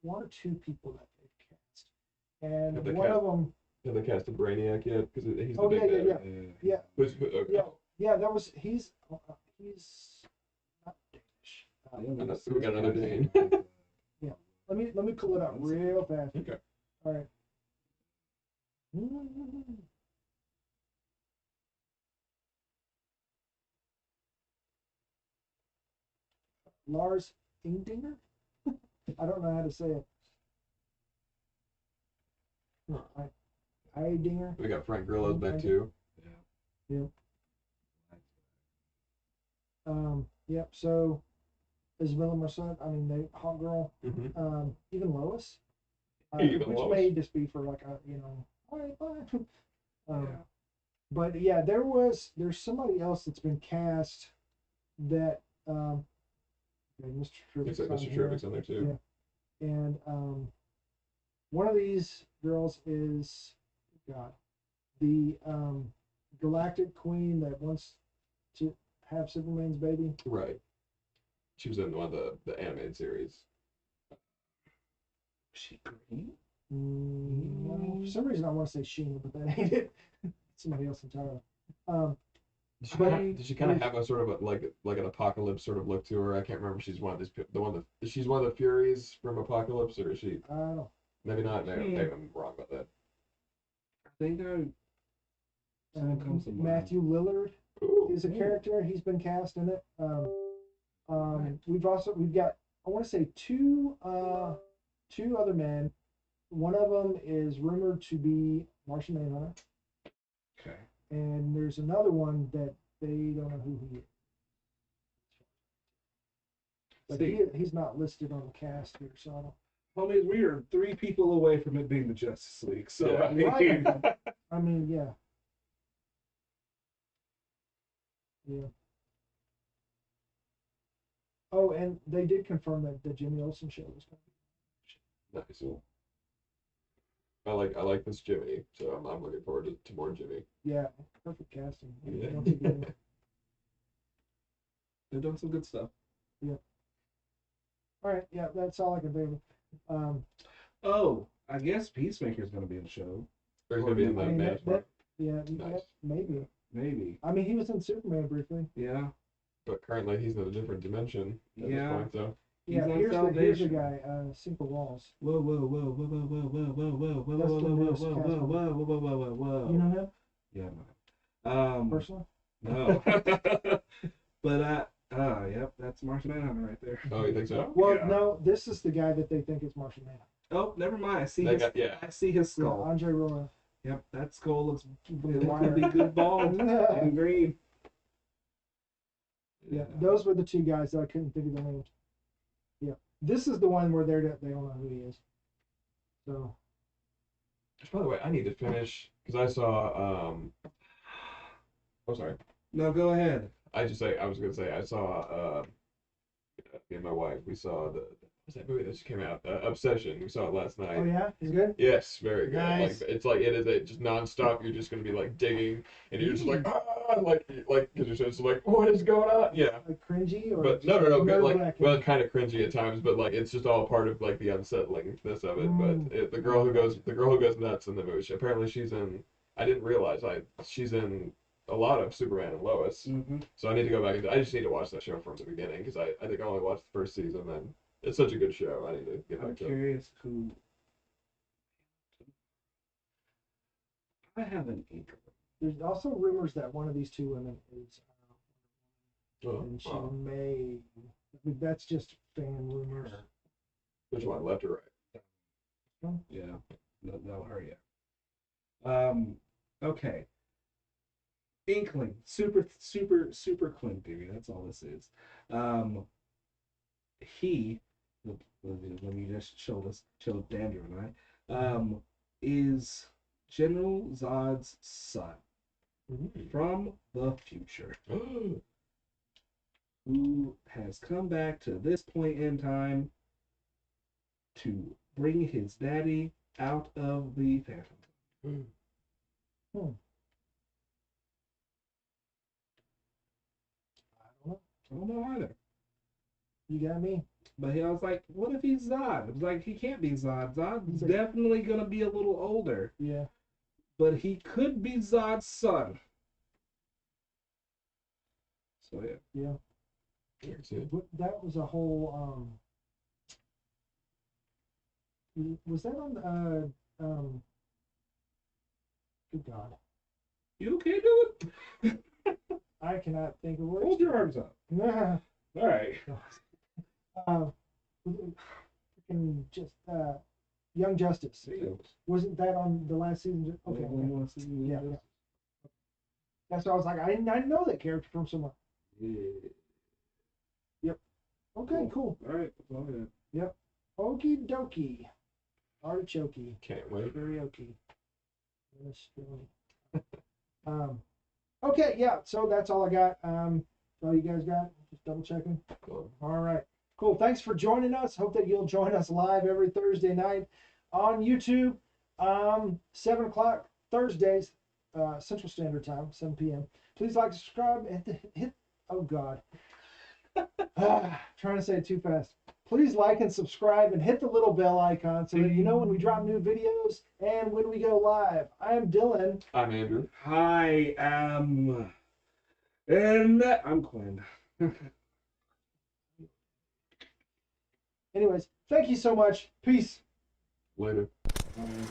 one or two people that they've cast, and Have they one cast- of them, Have they cast a Brainiac yet? Because he's the Oh, big yeah, bad. yeah. Okay. yeah, that was he's not Danish. We got another Dane. Let me pull it up real fast. Okay. All right. Lars Ingdinger? I don't know how to say it. Eidinger. We got Frank Grillo's back too. Yep. So Isabella Marcet, I mean, the Hot Girl, Mm-hmm. even Lois, Even which Lois. may just be for like a all right, bye. Yeah. But yeah, there's somebody else that's been cast that okay, Mr. Looks Terrific's like on Mr. here. Terrific's on there too. And one of these girls is the Galactic Queen that wants to have Superman's baby. Right. She was in one of the animated series. She green? No, for some reason I want to say Sheena, but that ain't it. Somebody else entirely. Did she kind of have a sort of a, like an Apocalypse sort of look to her? I can't remember. If she's one of these the one that she's one of the Furies from Apocalypse, or is she? I don't know. Maybe not. Maybe I'm wrong about that. I think someone comes to mind. Matthew Lillard Ooh, is a character. He's been cast in it. We've got, I want to say two other men. One of them is rumored to be Martian Manhunter, Okay. and there's another one that they don't know who he is. But he's not listed on the cast here, so I don't. Homies, we are 3 people away from it being the Justice League. So Yeah. I mean, Right. I mean, yeah. Yeah. Oh, and they did confirm that the Jimmy Olsen show was coming. nice. I like this Jimmy, so I'm looking forward to more Jimmy. Yeah, perfect casting. Yeah. Don't think any- they're doing some good stuff. All right, yeah, that's all I can think of. Oh, I guess Peacemaker's going to be in the show. Or he's gonna be in the I mean, man. yeah, Nice. maybe. Maybe. I mean, he was in Superman briefly. Yeah. But currently he's in a different dimension at Yeah. this point, so. Yeah, He's on here's the Salvation. guy, Simple Walls. Whoa, whoa, whoa, whoa, whoa, whoa, whoa, whoa, whoa, whoa, That's whoa, the whoa, whoa, newest whoa, cast whoa, member. whoa, whoa, whoa, whoa, whoa. You know him Yeah, man. personally? No. But yep, that's Martian Manhunter right there. Oh, you think so? Well, Yeah. no, this is the guy that they think is Martian Man. Oh, never mind. I see They his, got- yeah. I see his Yeah, skull. Andre Roy. Yep, that skull looks The it Wire. could be good bald and green. Yeah, those were the two guys that I couldn't think of their names. Yeah, this is the one where they don't know who he is. So Which, by the way, I need to finish because I saw. Oh, sorry. No, go ahead. I was gonna say I saw. Me and my wife, we saw what's that movie that just came out? Obsession. We saw it last night. oh yeah, he's good. Yes, very good. Nice. Like it is just nonstop. You're just gonna be like digging, and you're just like because you're just like, what is going on? Yeah. Like cringy or But no, good, like nerve-wracking? well, kind of cringy at times, but like it's just all part of like the unsettlingness of it. Mm. But the girl who goes nuts in the movie. Apparently she's in. I didn't realize she's in a lot of Superman and Lois. Mm-hmm. So I need to go back and I just need to watch that show from the beginning because I think I only watched the first season. And it's such a good show. I need to get I'm back to it. curious who. I have an inkling. There's also rumors that one of these two women is, Oh, and she wow. may. I mean, that's just fan rumors. Which one, left or right? Yeah. No, hurry up. Okay. Inkling. Super clean theory. That's all this is. He, when you just showed Dandra and I, is General Zod's son from the future, who has come back to this point in time to bring his daddy out of the Phantom. I don't know either. You got me. But I was like, what if he's Zod? I was like, he can't be Zod. Zod's Okay. definitely going to be a little older. Yeah. But he could be Zod's son. So, yeah. Yeah. I can see it. That was a whole. Was that on? Good God, You okay, dude? I cannot think of words. Hold your arms up. Nah. All right. Freaking just Young Justice. Wasn't that on the last season? Okay. Yeah. That's why I was like, I didn't know that character from somewhere. Yeah. Okay, cool. All right. That's all I got. Okie dokie. Artichokey. Can't wait. Karaoke. Okay, yeah, so that's all I got. All you guys got? Just double checking. Cool. All right. Cool. Thanks for joining us. Hope that you'll join us live every Thursday night on YouTube. 7 o'clock Thursdays, Central Standard Time, 7 p.m. Please like, subscribe, and hit. Oh God. Trying to say it too fast. Please like and subscribe and hit the little bell icon so that you know when we drop new videos and when we go live. I'm Dylan. I'm Andrew. Hi, And I'm Quinn. Anyways, thank you so much. Peace. Later. Um,